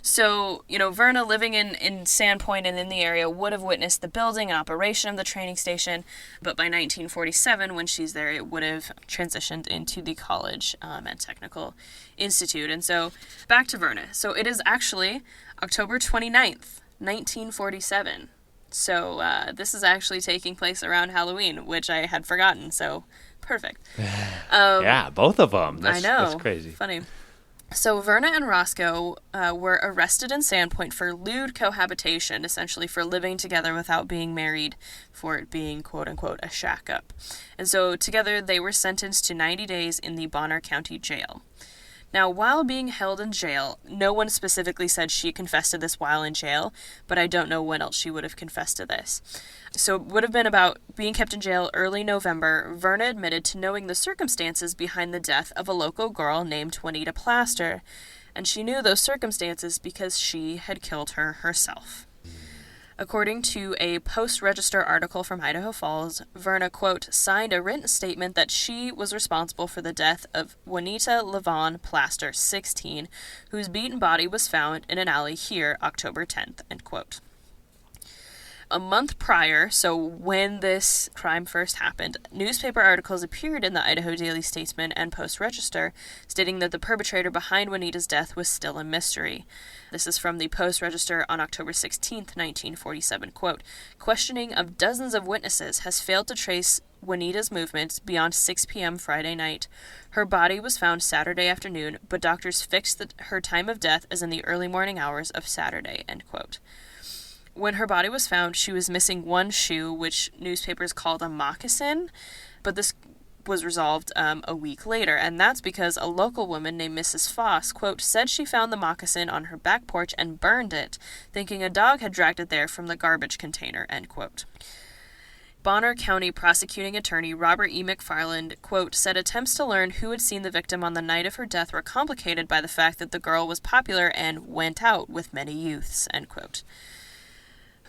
So, Verna, living in Sandpoint and in the area, would have witnessed the building and operation of the training station, but by 1947, when she's there, it would have transitioned into the college and technical institute. And so, back to Verna. So, it is actually October 29th, 1947. So, this is actually taking place around Halloween, which I had forgotten, so perfect. Yeah, both of them. I know. That's crazy. Funny. So Verna and Roscoe were arrested in Sandpoint for lewd cohabitation, essentially for living together without being married, for it being, quote-unquote, a shack-up. And so together they were sentenced to 90 days in the Bonner County Jail. Now, while being held in jail, no one specifically said she confessed to this while in jail, but I don't know when else she would have confessed to this. So it would have been about being kept in jail early November. Verna admitted to knowing the circumstances behind the death of a local girl named Juanita Plaster, and she knew those circumstances because she had killed her herself. According to a Post-Register article from Idaho Falls, Verna, quote, signed a written statement that she was responsible for the death of Juanita Levon Plaster, 16, whose beaten body was found in an alley here October 10th, end quote. A month prior, so when this crime first happened, newspaper articles appeared in the Idaho Daily Statesman and Post-Register stating that the perpetrator behind Juanita's death was still a mystery. This is from the Post-Register on October 16th, 1947, quote, questioning of dozens of witnesses has failed to trace Juanita's movements beyond 6 p.m. Friday night. Her body was found Saturday afternoon, but doctors fixed her time of death as in the early morning hours of Saturday, end quote. When her body was found, she was missing one shoe, which newspapers called a moccasin, but this was resolved a week later, and that's because a local woman named Mrs. Foss, quote, said she found the moccasin on her back porch and burned it, thinking a dog had dragged it there from the garbage container, end quote. Bonner County prosecuting attorney Robert E. McFarland, quote, said attempts to learn who had seen the victim on the night of her death were complicated by the fact that the girl was popular and went out with many youths, end quote.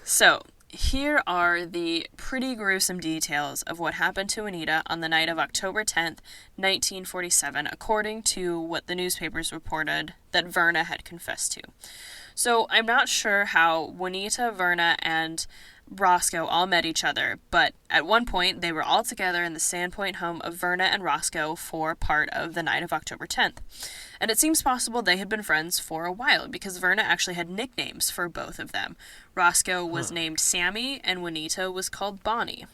So, here are the pretty gruesome details of what happened to Juanita on the night of October 10th, 1947, according to what the newspapers reported that Verna had confessed to. So, I'm not sure how Juanita, Verna, and Roscoe all met each other, but at one point they were all together in the Sandpoint home of Verna and Roscoe for part of the night of October 10th. And it seems possible they had been friends for a while, because Verna actually had nicknames for both of them. Roscoe was named Sammy, and Juanita was called Bonnie.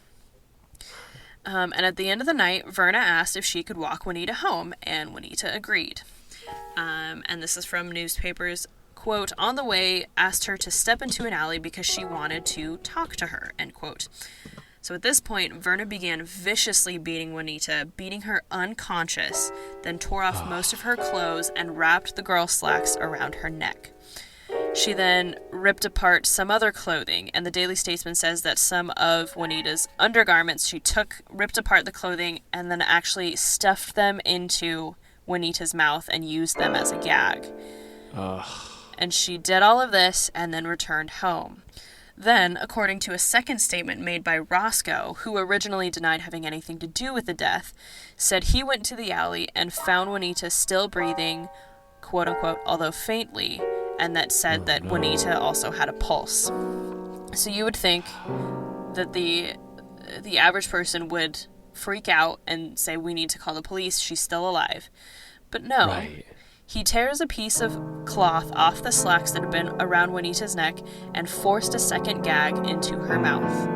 And at the end of the night, Verna asked if she could walk Juanita home, and Juanita agreed. And this is from newspapers. Quote, on the way, asked her to step into an alley because she wanted to talk to her, end quote. So at this point, Verna began viciously beating Juanita, beating her unconscious, then tore off most of her clothes and wrapped the girl's slacks around her neck. She then ripped apart some other clothing, and the Daily Statesman says that some of Juanita's undergarments, she ripped apart the clothing, and then actually stuffed them into Juanita's mouth and used them as a gag. And she did all of this and then returned home. Then, according to a second statement made by Roscoe, who originally denied having anything to do with the death, said he went to the alley and found Juanita still breathing, quote-unquote, although faintly, and that said that Juanita also had a pulse. So you would think that the average person would freak out and say, we need to call the police, she's still alive. But no. Right. He tears a piece of cloth off the slacks that had been around Juanita's neck and forced a second gag into her mouth.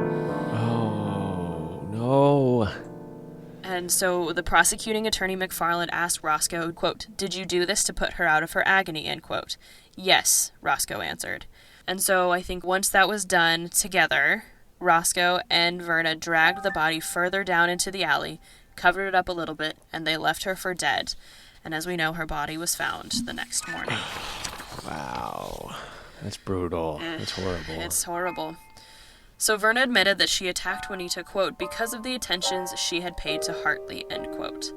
Oh, no. And so the prosecuting attorney McFarland asked Roscoe, quote, did you do this to put her out of her agony, end quote. Yes, Roscoe answered. And so I think once that was done together, Roscoe and Verna dragged the body further down into the alley, covered it up a little bit, and they left her for dead. And as we know, her body was found the next morning. Wow. That's brutal. That's horrible. It's horrible. So Verna admitted that she attacked Juanita, quote, because of the attentions she had paid to Hartley, end quote.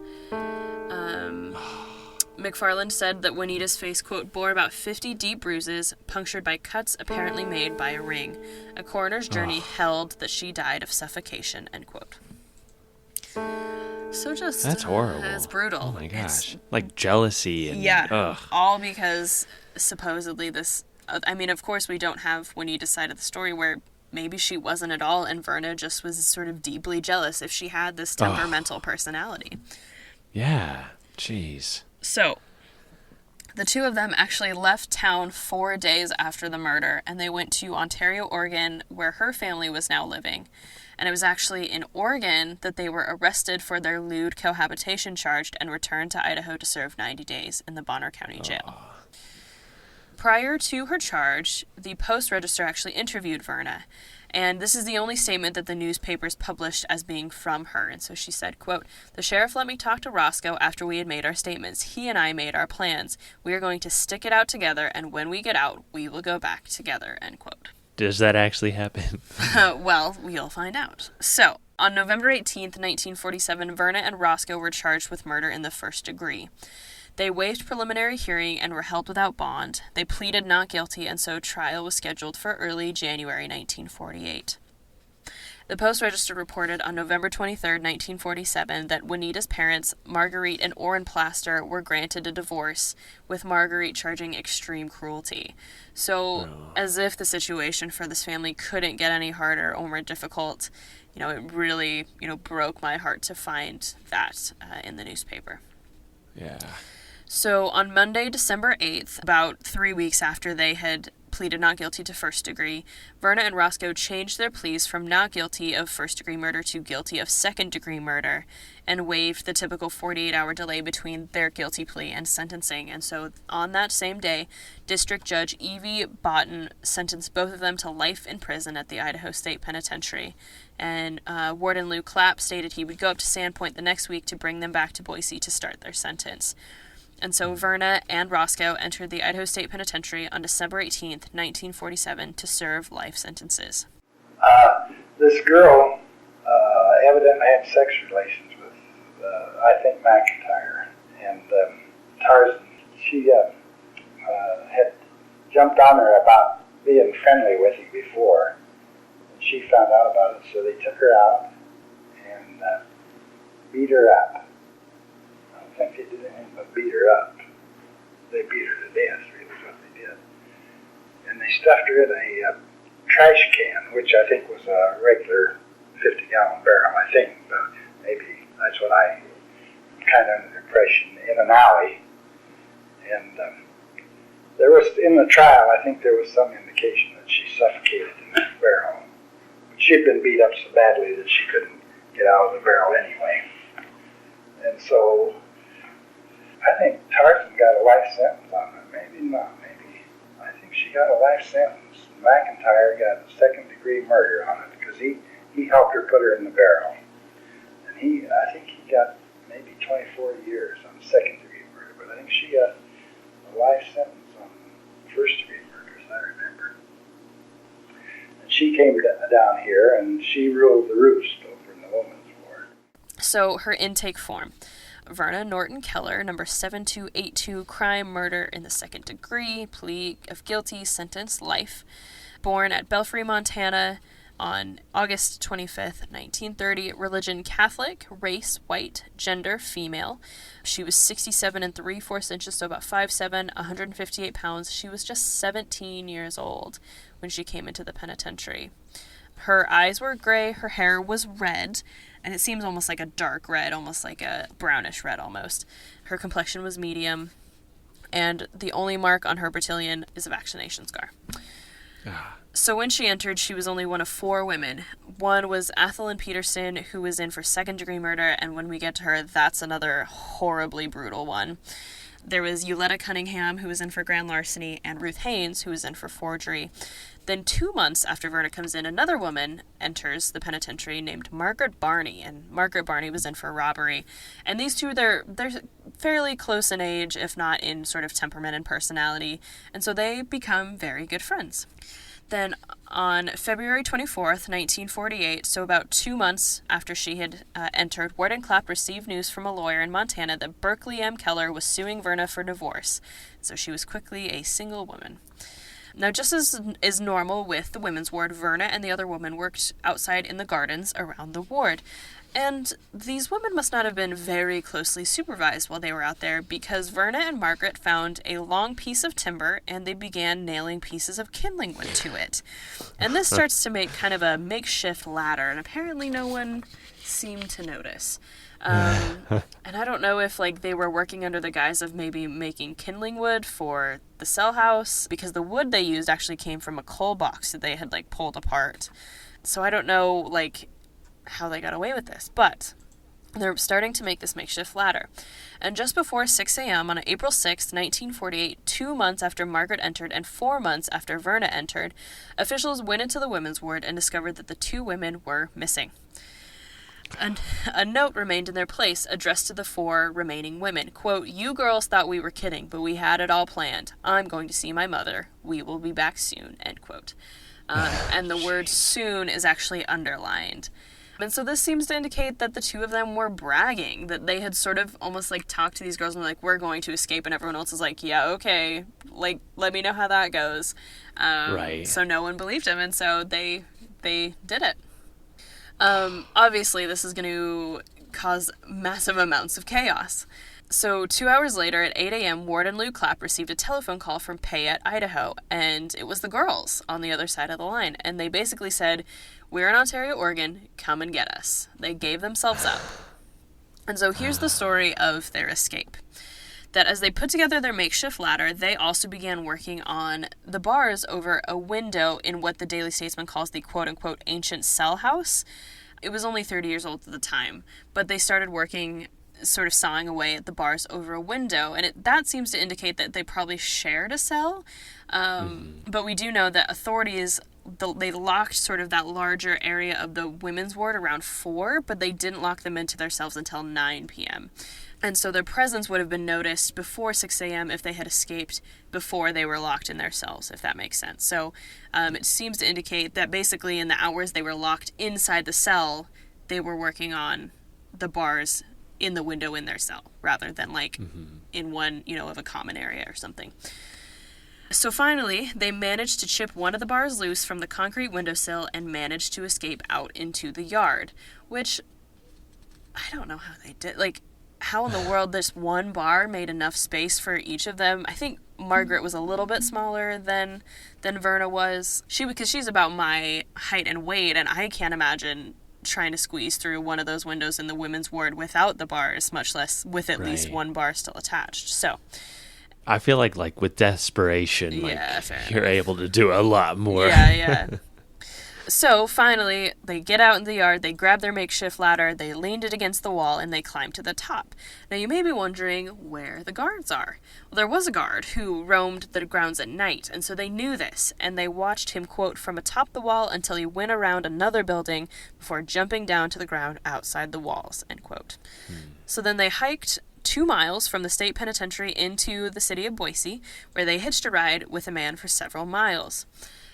McFarland said that Juanita's face, quote, bore about 50 deep bruises, punctured by cuts apparently made by a ring. A coroner's journey held that she died of suffocation, end quote. So just... That's horrible. It's brutal. Oh my gosh. Like jealousy and... Yeah. Ugh. All because supposedly this... I mean, of course, we don't have Juanita's side of the story where maybe she wasn't at all, and Verna just was sort of deeply jealous if she had this temperamental personality. Yeah. Jeez. So, the two of them actually left town 4 days after the murder, and they went to Ontario, Oregon, where her family was now living. And it was actually in Oregon that they were arrested for their lewd cohabitation charge and returned to Idaho to serve 90 days in the Bonner County Jail. Prior to her charge, the Post-Register actually interviewed Verna, and this is the only statement that the newspapers published as being from her. And so she said, quote, "The sheriff let me talk to Roscoe after we had made our statements. He and I made our plans. We are going to stick it out together, and when we get out, we will go back together," end quote. Does that actually happen? Well, we'll find out. So, on November 18th, 1947, Verna and Roscoe were charged with murder in the first degree. They waived preliminary hearing and were held without bond. They pleaded not guilty, and so trial was scheduled for early January 1948. The Post-Register reported on November 23, 1947, that Juanita's parents, Marguerite and Orrin Plaster, were granted a divorce, with Marguerite charging extreme cruelty. So, as if the situation for this family couldn't get any harder or more difficult, it really, broke my heart to find that in the newspaper. Yeah. So on Monday, December 8th, about 3 weeks after they had pleaded not guilty to first degree, Verna and Roscoe changed their pleas from not guilty of first-degree murder to guilty of second-degree murder and waived the typical 48-hour delay between their guilty plea and sentencing. And so on that same day, District Judge Evie Botten sentenced both of them to life in prison at the Idaho State Penitentiary. And Warden Lou Clapp stated he would go up to Sandpoint the next week to bring them back to Boise to start their sentence. And so Verna and Roscoe entered the Idaho State Penitentiary on December 18th, 1947, to serve life sentences. This girl evidently had sex relations with, I think, McIntyre and Tarzan. She had jumped on her about being friendly with him before, and she found out about it, so they took her out and beat her up. I don't think they did anything but beat her up. They beat her to death, really, is what they did. And they stuffed her in a trash can, which I think was a regular 50-gallon barrel, I think, but maybe that's what I kind of under the impression, in an alley. And there was, in the trial, I think there was some indication that she suffocated in that barrel. But she'd been beat up so badly that she couldn't get out of the barrel anyway. And so I think Tarzan got a life sentence on it. Maybe not, maybe. I think she got a life sentence. McIntyre got a second-degree murder on it because he helped her put her in the barrel. And I think he got maybe 24 years on second-degree murder, but I think she got a life sentence on first-degree murder, as I remember. And she came down here, and she ruled the roost over in the women's ward. So her intake form: Verna Norton Keller, number 7282, crime, murder in the second degree, plea of guilty, sentence, life. Born at Belfry, Montana on August 25th, 1930. Religion, Catholic. Race, white. Gender, female. She was 67 3/4 inches, so about 5'7", 158 pounds. She was just 17 years old when she came into the penitentiary. Her eyes were gray, her hair was red, and it seems almost like a dark red, almost like a brownish red almost. Her complexion was medium, and the only mark on her battalion is a vaccination scar. So when she entered, she was only one of 4 women. One was Athelyn Peterson, who was in for second-degree murder, and when we get to her, that's another horribly brutal one. There was Euletta Cunningham, who was in for grand larceny, and Ruth Haynes, who was in for forgery. Then 2 months after Verna comes in, another woman enters the penitentiary named Margaret Barney, and Margaret Barney was in for robbery. And these two, they're fairly close in age, if not in sort of temperament and personality, and so they become very good friends. Then on February 24th, 1948, so about 2 months after she had entered, Ward and Clapp received news from a lawyer in Montana that Berkeley M. Keller was suing Verna for divorce. So she was quickly a single woman. Now, just as is normal with the women's ward, Verna and the other woman worked outside in the gardens around the ward. And these women must not have been very closely supervised while they were out there, because Verna and Margaret found a long piece of timber and they began nailing pieces of kindling wood to it. And this starts to make kind of a makeshift ladder, and apparently no one seemed to notice. And I don't know if they were working under the guise of maybe making kindling wood for the cell house, because the wood they used actually came from a coal box that they had pulled apart. So I don't know how they got away with this, but they're starting to make this makeshift ladder. And just before 6 a.m. on April 6, 1948, 2 months after Margaret entered and 4 months after Verna entered, officials went into the women's ward and discovered that the 2 women were missing. And a note remained in their place addressed to the 4 remaining women. Quote, "You girls thought we were kidding, but we had it all planned. I'm going to see my mother. We will be back soon." End quote. And the word soon is actually underlined. And so this seems to indicate that the 2 of them were bragging, that they had sort of almost talked to these girls and were we're going to escape, and everyone else is yeah, okay, let me know how that goes. Right. So no one believed him, and so they did it. Obviously this is going to cause massive amounts of chaos. So 2 hours later at 8 a.m., Ward and Lou Clapp received a telephone call from Payette, Idaho, and it was the girls on the other side of the line. And they basically said, "We're in Ontario, Oregon, come and get us." They gave themselves up. And so here's the story of their escape. That as they put together their makeshift ladder, they also began working on the bars over a window in what the Daily Statesman calls the quote-unquote ancient cell house. It was only 30 years old at the time, but they started working sort of sawing away at the bars over a window, and that seems to indicate that they probably shared a cell. But we do know that authorities, they locked sort of that larger area of the women's ward around 4, but they didn't lock them into their cells until 9 p.m. And so their presence would have been noticed before 6 a.m. if they had escaped before they were locked in their cells, if that makes sense. So it seems to indicate that basically in the hours they were locked inside the cell, they were working on the bars in the window in their cell, rather than in one, of a common area or something. So finally, they managed to chip one of the bars loose from the concrete windowsill and managed to escape out into the yard, which I don't know how they did. How in the world this one bar made enough space for each of them? I think Margaret was a little bit smaller than Verna was. Because she's about my height and weight, and I can't imagine trying to squeeze through one of those windows in the women's ward without the bars, much less with at least one bar still attached. So I feel like with desperation, you're able to do a lot more. Yeah. So finally, they get out in the yard, they grab their makeshift ladder, they leaned it against the wall, and they climbed to the top. Now you may be wondering where the guards are. Well, there was a guard who roamed the grounds at night, and so they knew this, and they watched him, quote, "from atop the wall until he went around another building before jumping down to the ground outside the walls," end quote. So then they hiked 2 miles from the state penitentiary into the city of Boise, where they hitched a ride with a man for several miles.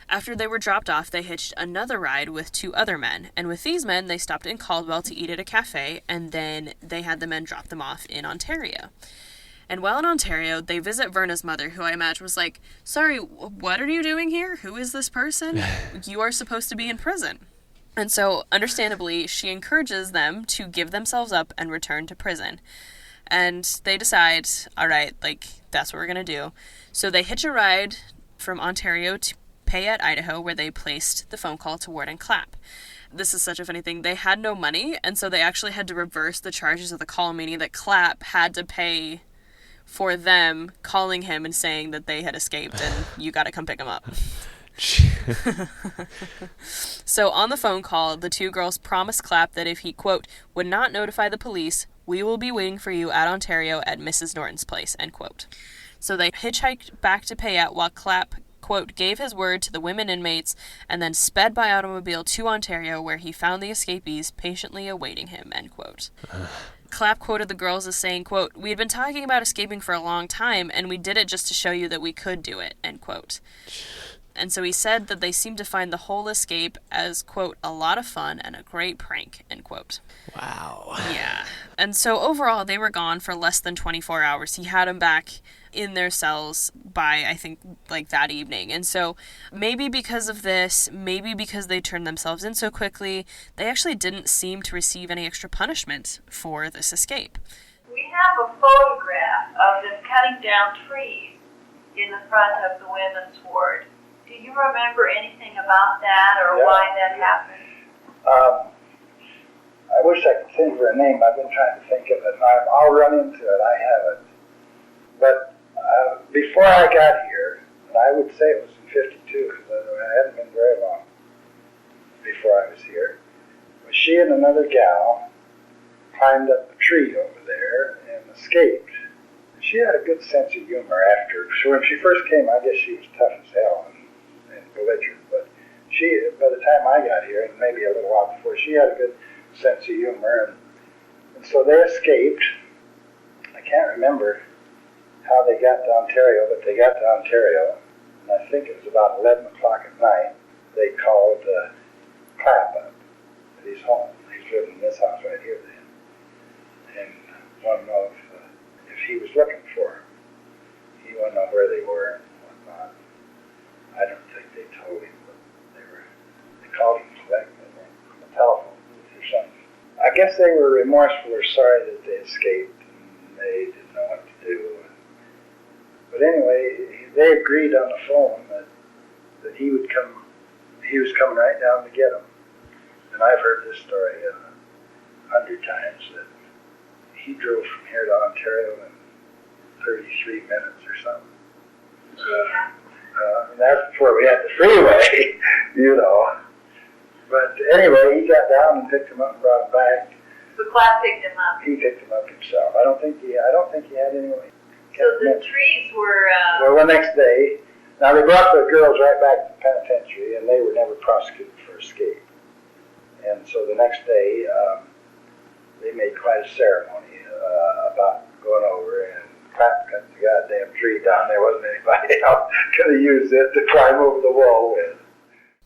After they were dropped off, they hitched another ride with 2 other men, and with these men, they stopped in Caldwell to eat at a cafe, and then they had the men drop them off in Ontario. And while in Ontario, they visit Verna's mother, who I imagine was like, "Sorry, what are you doing here? Who is this person? You are supposed to be in prison." And so, understandably, she encourages them to give themselves up and return to prison. And they decide, all right, that's what we're going to do. So they hitch a ride from Ontario to Payette, Idaho, where they placed the phone call to Ward and Clapp. This is such a funny thing. They had no money, and so they actually had to reverse the charges of the call, meaning that Clapp had to pay for them calling him and saying that they had escaped and you got to come pick them up. So on the phone call, the 2 girls promised Clapp that if he, quote, "would not notify the police, we will be waiting for you at Ontario at Mrs. Norton's place," end quote. So they hitchhiked back to Payette while Clapp, quote, "gave his word to the women inmates and then sped by automobile to Ontario, where he found the escapees patiently awaiting him," end quote. Clapp quoted the girls as saying, quote, "We had been talking about escaping for a long time, and we did it just to show you that we could do it," end quote. And so he said that they seemed to find the whole escape as, quote, a lot of fun and a great prank, end quote. Wow. Yeah. And so overall, they were gone for less than 24 hours. He had them back in their cells by, I think, like that evening. And so maybe because of this, maybe because they turned themselves in so quickly, they actually didn't seem to receive any extra punishment for this escape. We have a photograph of them cutting down trees in the front of the women's ward. Do you remember anything about that or why that happened? I wish I could think of her name. I've been trying to think of it. I'll run into it. I haven't. But before I got here, and I would say it was in 52, because it hadn't been very long before I was here, but she and another gal climbed up a tree over there and escaped. She had a good sense of humor after. So when she first came, I guess she was tough as hell and belligerent. But she, by the time I got here, and maybe a little while before, she had a good sense of humor. And so they escaped. I can't remember how they got to Ontario, but they got to Ontario. And I think it was about 11 o'clock at night. They called Clapp up at his home. He's living in this house right here then. And wanted to know if he was looking for them. He wanted to know where they were and whatnot. I don't think they told him, but they called him back on the telephone or something. I guess they were remorseful or sorry that they escaped and they didn't know what to do. But anyway, they agreed on the phone that he would come. He was coming right down to get them. And I've heard this story 100 times that he drove from here to Ontario in 33 minutes or something. And that's before we had the freeway, you know. But anyway, he got down and picked him up and brought him back. So Clapp picked him up. He picked him up himself. I don't think he had any way. So the trees were... Well, the next day, now they brought the girls right back to the penitentiary, and they were never prosecuted for escape. And so the next day, they made quite a ceremony about going over, and Clapp cut the goddamn tree down. There wasn't anybody else could have used it to climb over the wall with.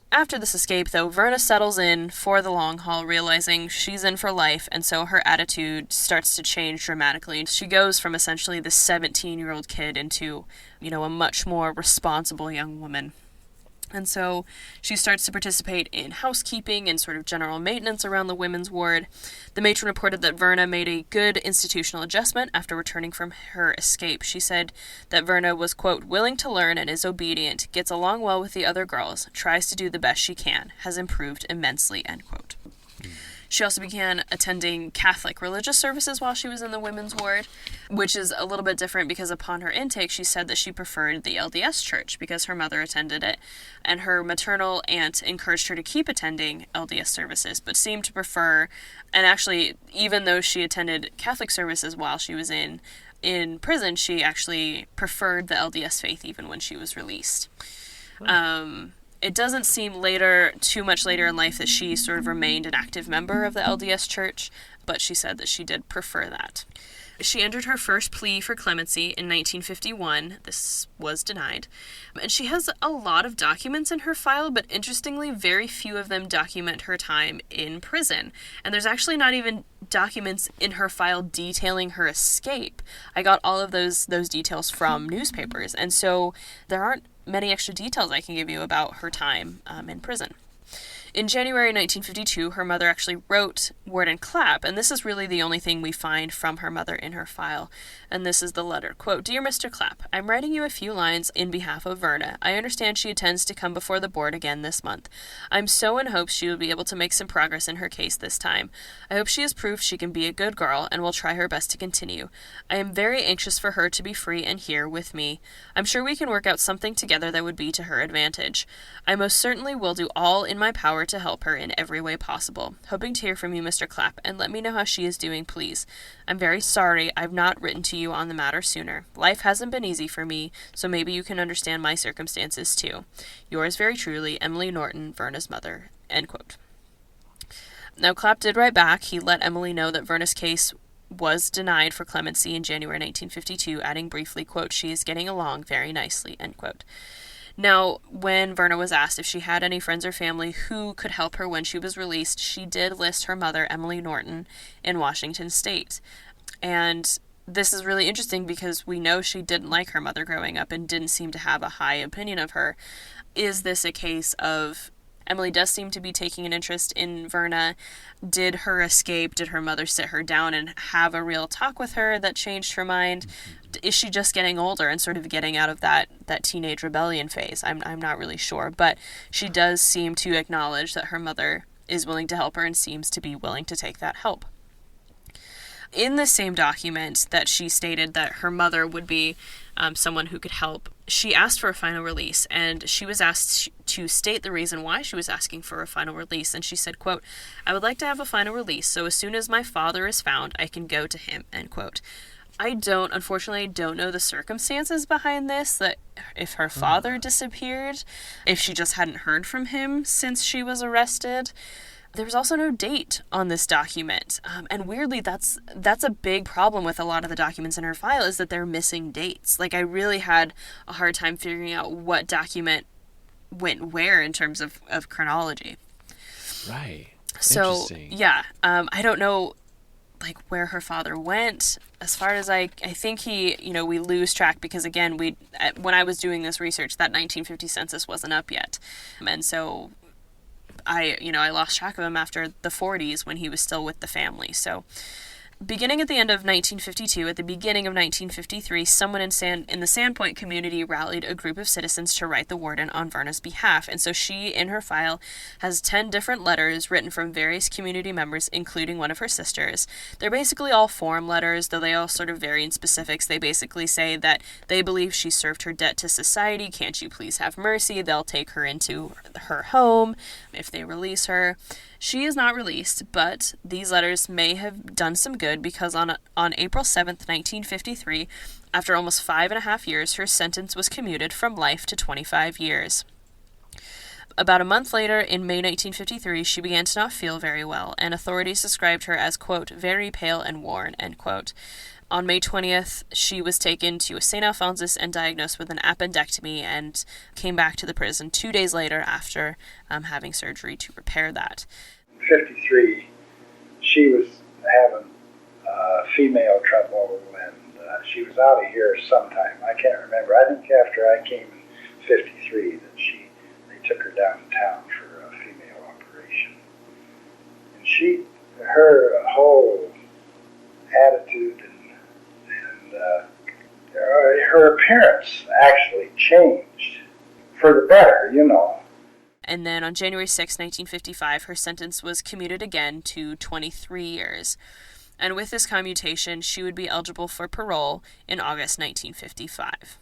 After this escape, though, Verna settles in for the long haul, realizing she's in for life, and so her attitude starts to change dramatically. She goes from essentially this 17-year-old kid into, a much more responsible young woman. And so she starts to participate in housekeeping and sort of general maintenance around the women's ward. The matron reported that Verna made a good institutional adjustment after returning from her escape. She said that Verna was, quote, willing to learn and is obedient, gets along well with the other girls, tries to do the best she can, has improved immensely, end quote. She also began attending Catholic religious services while she was in the women's ward, which is a little bit different because upon her intake, she said that she preferred the LDS church because her mother attended it, and her maternal aunt encouraged her to keep attending LDS services, but seemed to prefer, and actually, even though she attended Catholic services while she was in prison, she actually preferred the LDS faith even when she was released. It doesn't seem too much later in life that she sort of remained an active member of the LDS church, but she said that she did prefer that. She entered her first plea for clemency in 1951. This was denied. And she has a lot of documents in her file, but interestingly, very few of them document her time in prison. And there's actually not even documents in her file detailing her escape. I got all of those details from newspapers, and so there aren't many extra details I can give you about her time in prison. In January 1952, her mother actually wrote Warden Clapp, and this is really the only thing we find from her mother in her file. And this is the letter. Quote, Dear Mr. Clapp, I'm writing you a few lines in behalf of Verna. I understand she intends to come before the board again this month. I'm so in hopes she will be able to make some progress in her case this time. I hope she has proved she can be a good girl and will try her best to continue. I am very anxious for her to be free and here with me. I'm sure we can work out something together that would be to her advantage. I most certainly will do all in my power to help her in every way possible. Hoping to hear from you, Mr. Clapp, and let me know how she is doing, please. I'm very sorry I've not written to you on the matter sooner. Life hasn't been easy for me, so maybe you can understand my circumstances too. Yours very truly, Emily Norton, Verna's mother. End quote. Now, Clapp did write back. He let Emily know that Verna's case was denied for clemency in January 1952, adding briefly, quote, she is getting along very nicely, end quote. Now, when Verna was asked if she had any friends or family who could help her when she was released, she did list her mother, Emily Norton, in Washington State. And this is really interesting because we know she didn't like her mother growing up and didn't seem to have a high opinion of her. Is this a case of Emily does seem to be taking an interest in Verna? Did her escape? Did her mother sit her down and have a real talk with her that changed her mind? Is she just getting older and sort of getting out of that teenage rebellion phase? I'm not really sure, but she does seem to acknowledge that her mother is willing to help her and seems to be willing to take that help. In the same document that she stated that her mother would be someone who could help, she asked for a final release, and she was asked to state the reason why she was asking for a final release, and she said, quote, "I would like to have a final release, so as soon as my father is found, I can go to him," end quote. Unfortunately, don't know the circumstances behind this, that if her father disappeared, if she just hadn't heard from him since she was arrested. There was also no date on this document, and weirdly, that's a big problem with a lot of the documents in her file, is that they're missing dates. Like, I really had a hard time figuring out what document went where in terms of chronology. Right. So, Interesting. yeah, I don't know, like, where her father went. As far as I think he, we lose track because, again, when I was doing this research, that 1950 census wasn't up yet, and so I lost track of him after the 40s when he was still with the family. So beginning at the end of 1952, at the beginning of 1953, someone in the Sandpoint community rallied a group of citizens to write the warden on Verna's behalf. And so she, in her file, has 10 different letters written from various community members, including one of her sisters. They're basically all form letters, though they all sort of vary in specifics. They basically say that they believe she served her debt to society. Can't you please have mercy? They'll take her into her home if they release her. She is not released, but these letters may have done some good because on April 7th, 1953, after almost 5.5 years, her sentence was commuted from life to 25 years. About a month later, in May 1953, she began to not feel very well, and authorities described her as, quote, very pale and worn, end quote. On May 20th, she was taken to St. Alphonsus and diagnosed with an appendectomy and came back to the prison 2 days later after having surgery to repair that. In 53, she was having female trouble, and she was out of here sometime. I can't remember. I think after I came in 53 that they took her downtown for a female operation. And her whole attitude and her appearance actually changed for the better, And then on January 6, 1955, her sentence was commuted again to 23 years. And with this commutation, she would be eligible for parole in August 1955.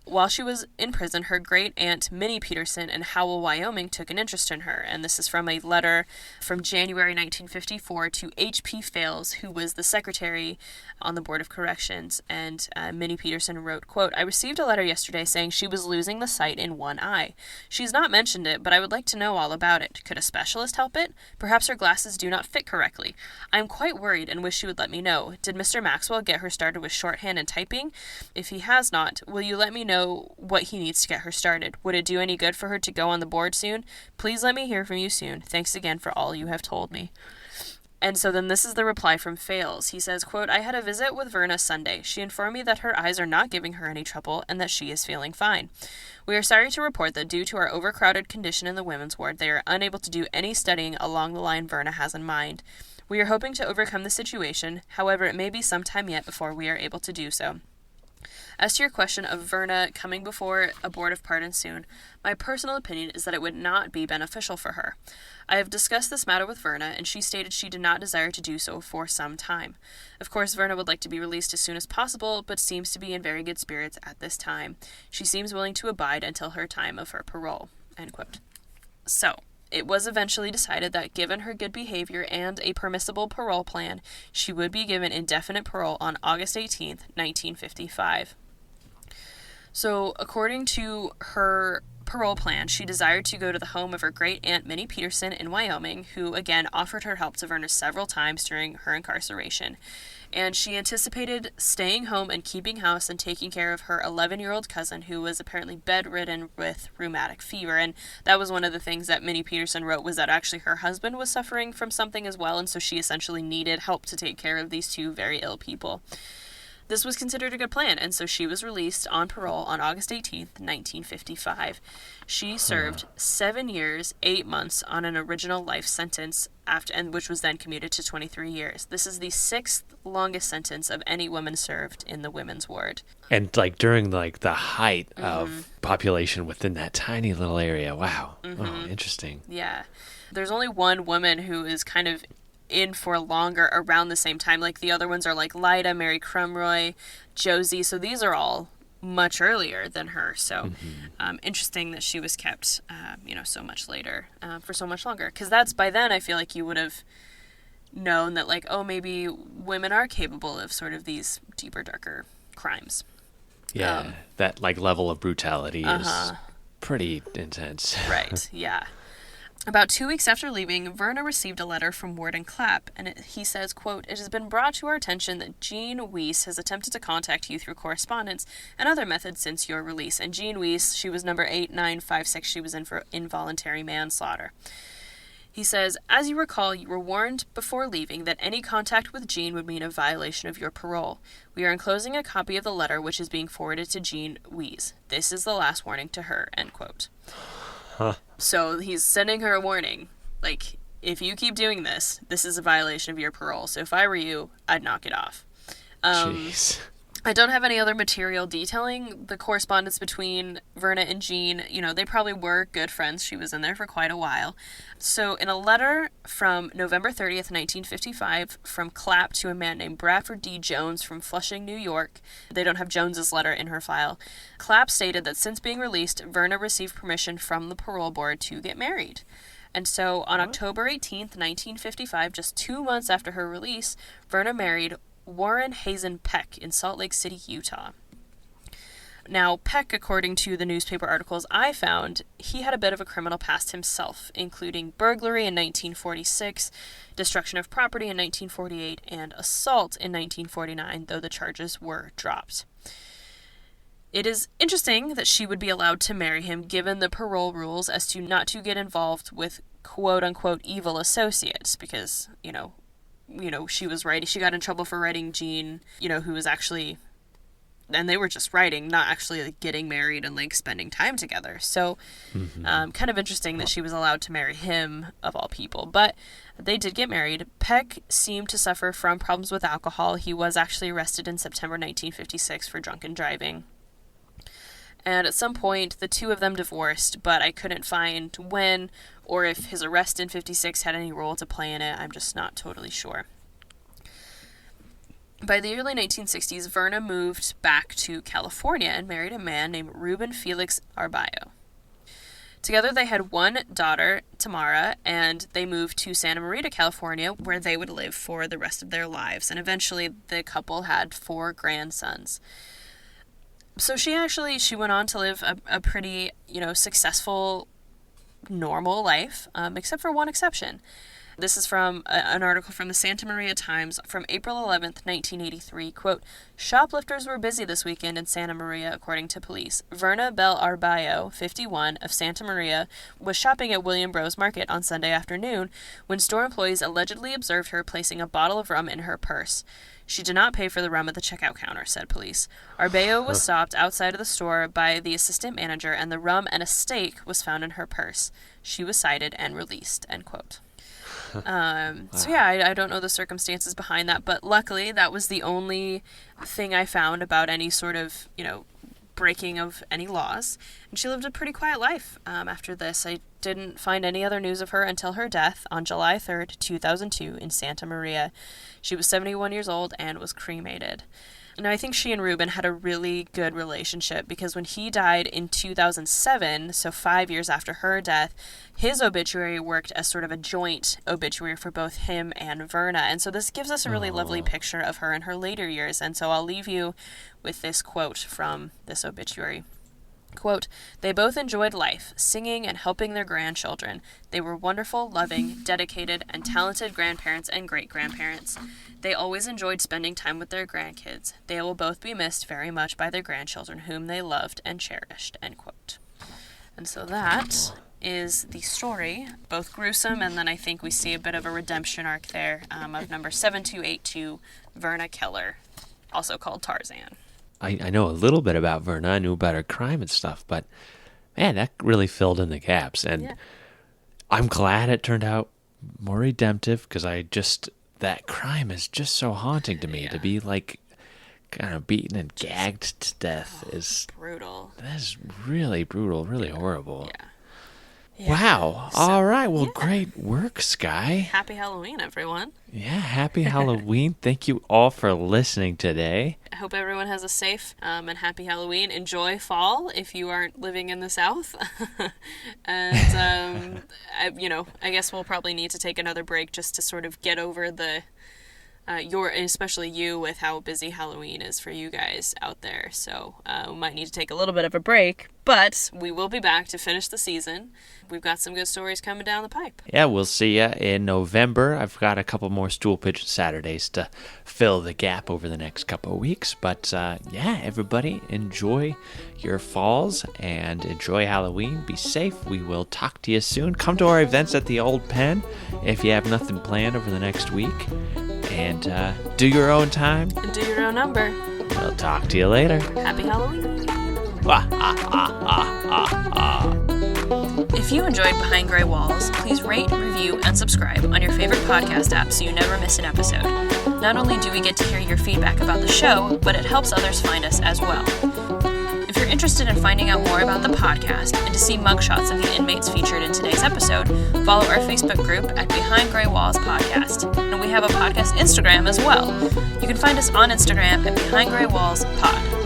While she was in prison, her great-aunt Minnie Peterson in Howell, Wyoming, took an interest in her, and this is from a letter from January 1954 to H.P. Fales, who was the secretary on the Board of Corrections, and Minnie Peterson wrote, quote, "I received a letter yesterday saying she was losing the sight in one eye. She's not mentioned it, but I would like to know all about it. Could a specialist help it? Perhaps her glasses do not fit correctly. I am quite worried and wish she would let me know. Did Mr. Maxwell get her started with shorthand and typing? If he has not, will you let me know what he needs to get her started? Would it do any good for her to go on the board soon? Please let me hear from you soon. Thanks again for all you have told me." And so then this is the reply from Fales. He says, quote, "I had a visit with Verna Sunday. She informed me that her eyes are not giving her any trouble and that she is feeling fine. We are sorry to report that due to our overcrowded condition in the women's ward, they are unable to do any studying along the line Verna has in mind. We are hoping to overcome the situation. However, it may be some time yet before we are able to do so. As to your question of Verna coming before a board of pardon soon, my personal opinion is that it would not be beneficial for her. I have discussed this matter with Verna, and she stated she did not desire to do so for some time. Of course, Verna would like to be released as soon as possible, but seems to be in very good spirits at this time. She seems willing to abide until her time of her parole." End quote. So, it was eventually decided that given her good behavior and a permissible parole plan, she would be given indefinite parole on August 18th, 1955. So, according to her parole plan, she desired to go to the home of her great-aunt Minnie Peterson in Wyoming, who, again, offered her help to Verna several times during her incarceration. And she anticipated staying home and keeping house and taking care of her 11-year-old cousin, who was apparently bedridden with rheumatic fever. And that was one of the things that Minnie Peterson wrote, was that actually her husband was suffering from something as well, and so she essentially needed help to take care of these two very ill people. This was considered a good plan, and so she was released on parole on August 18th, 1955. She served 7 years, 8 months on an original life sentence, which was then commuted to 23 years. This is the 6th longest sentence of any woman served in the women's ward. And during the height of population within that tiny little area. Wow. Oh, interesting. Yeah. There's only one woman who is kind of in for longer around the same time. The other ones are Lida, Mary Crumroy, Josie. So these are all much earlier than her. So interesting that she was kept, so much later, for so much longer. Because that's, by then, I feel like you would have known that, maybe women are capable of sort of these deeper, darker crimes. Yeah, that level of brutality is pretty intense. Right, yeah. About 2 weeks after leaving, Verna received a letter from Warden Clapp, and he says, quote, "It has been brought to our attention that Jean Weiss has attempted to contact you through correspondence and other methods since your release." And Jean Weiss, she was number 8956. She was in for involuntary manslaughter. He says, "As you recall, you were warned before leaving that any contact with Jean would mean a violation of your parole. We are enclosing a copy of the letter which is being forwarded to Jean Weiss. This is the last warning to her," end quote. Huh. So he's sending her a warning. If you keep doing this, this is a violation of your parole. So if I were you, I'd knock it off. Jeez. I don't have any other material detailing the correspondence between Verna and Jean. They probably were good friends. She was in there for quite a while. So in a letter from November 30th, 1955, from Clapp to a man named Bradford D. Jones from Flushing, New York, they don't have Jones's letter in her file, Clapp stated that since being released, Verna received permission from the parole board to get married. And so on October 18th, 1955, just 2 months after her release, Verna married Warren Hazen Peck in Salt Lake City, Utah. Now, Peck, according to the newspaper articles I found, he had a bit of a criminal past himself, including burglary in 1946, destruction of property in 1948, and assault in 1949, though the charges were dropped. It is interesting that she would be allowed to marry him given the parole rules as to not to get involved with quote-unquote evil associates, because, she was writing, she got in trouble for writing Jean, who was actually, and they were just writing, not actually getting married and spending time together. So, kind of interesting that she was allowed to marry him of all people, but they did get married. Peck seemed to suffer from problems with alcohol. He was actually arrested in September 1956 for drunken driving. And at some point, the two of them divorced, but I couldn't find when or if his arrest in 56 had any role to play in it. I'm just not totally sure. By the early 1960s, Verna moved back to California and married a man named Ruben Felix Arbayo. Together they had one daughter, Tamara, and they moved to Santa Maria, California, where they would live for the rest of their lives. And eventually the couple had 4 grandsons. So she went on to live a pretty, successful, normal life, except for one exception. This is from an article from the Santa Maria Times from April 11th, 1983. Quote, "Shoplifters were busy this weekend in Santa Maria, according to police. Verna Bell Arbayo, 51, of Santa Maria, was shopping at William Bros Market on Sunday afternoon when store employees allegedly observed her placing a bottle of rum in her purse. She did not pay for the rum at the checkout counter," said police. Arbayo was stopped outside of the store by the assistant manager, and the rum and a steak was found in her purse. She was cited and released, end quote. So yeah, I don't know the circumstances behind that, but luckily that was the only thing I found about any sort of, breaking of any laws. And she lived a pretty quiet life after this. I didn't find any other news of her until her death on July 3rd, 2002 in Santa Maria. She was 71 years old and was cremated. Now, I think she and Ruben had a really good relationship because when he died in 2007, so 5 years after her death, his obituary worked as sort of a joint obituary for both him and Verna. And so this gives us a really lovely picture of her in her later years. And so I'll leave you with this quote from this obituary. Quote, "They both enjoyed life, singing and helping their grandchildren. They were wonderful, loving, dedicated, and talented grandparents and great-grandparents. They always enjoyed spending time with their grandkids. They will both be missed very much by their grandchildren, whom they loved and cherished." End quote. And so that is the story, both gruesome, and then I think we see a bit of a redemption arc there of number 7282, Verna Keller, also called Tarzan. I know a little bit about Verna. I knew about her crime and stuff, but man, that really filled in the gaps. And I'm glad it turned out more redemptive, because that crime is just so haunting to me. To be like kind of beaten and gagged to death is brutal. That is really brutal, really horrible. Yeah. Wow. So, all right. Well, great work, Skye. Happy Halloween, everyone. Yeah, happy Halloween. Thank you all for listening today. I hope everyone has a safe and happy Halloween. Enjoy fall if you aren't living in the South. And, I guess we'll probably need to take another break just to sort of get over especially you, with how busy Halloween is for you guys out there. So we might need to take a little bit of a break, but we will be back to finish the season. We've got some good stories coming down the pipe. Yeah, we'll see ya in November. I've got a couple more Stool Pigeon Saturdays to fill the gap over the next couple of weeks. But everybody, enjoy your falls and enjoy Halloween. Be safe. We will talk to you soon. Come to our events at the Old Pen if you have nothing planned over the next week. And do your own time. And do your own number. We'll talk to you later. Happy Halloween. If you enjoyed Behind Gray Walls, please rate, review, and subscribe on your favorite podcast app so you never miss an episode. Not only do we get to hear your feedback about the show, but it helps others find us as well. If you're interested in finding out more about the podcast and to see mugshots of the inmates featured in today's episode, follow our Facebook group at Behind Gray Walls Podcast. And we have a podcast Instagram as well. You can find us on Instagram at Behind Gray Walls Pod.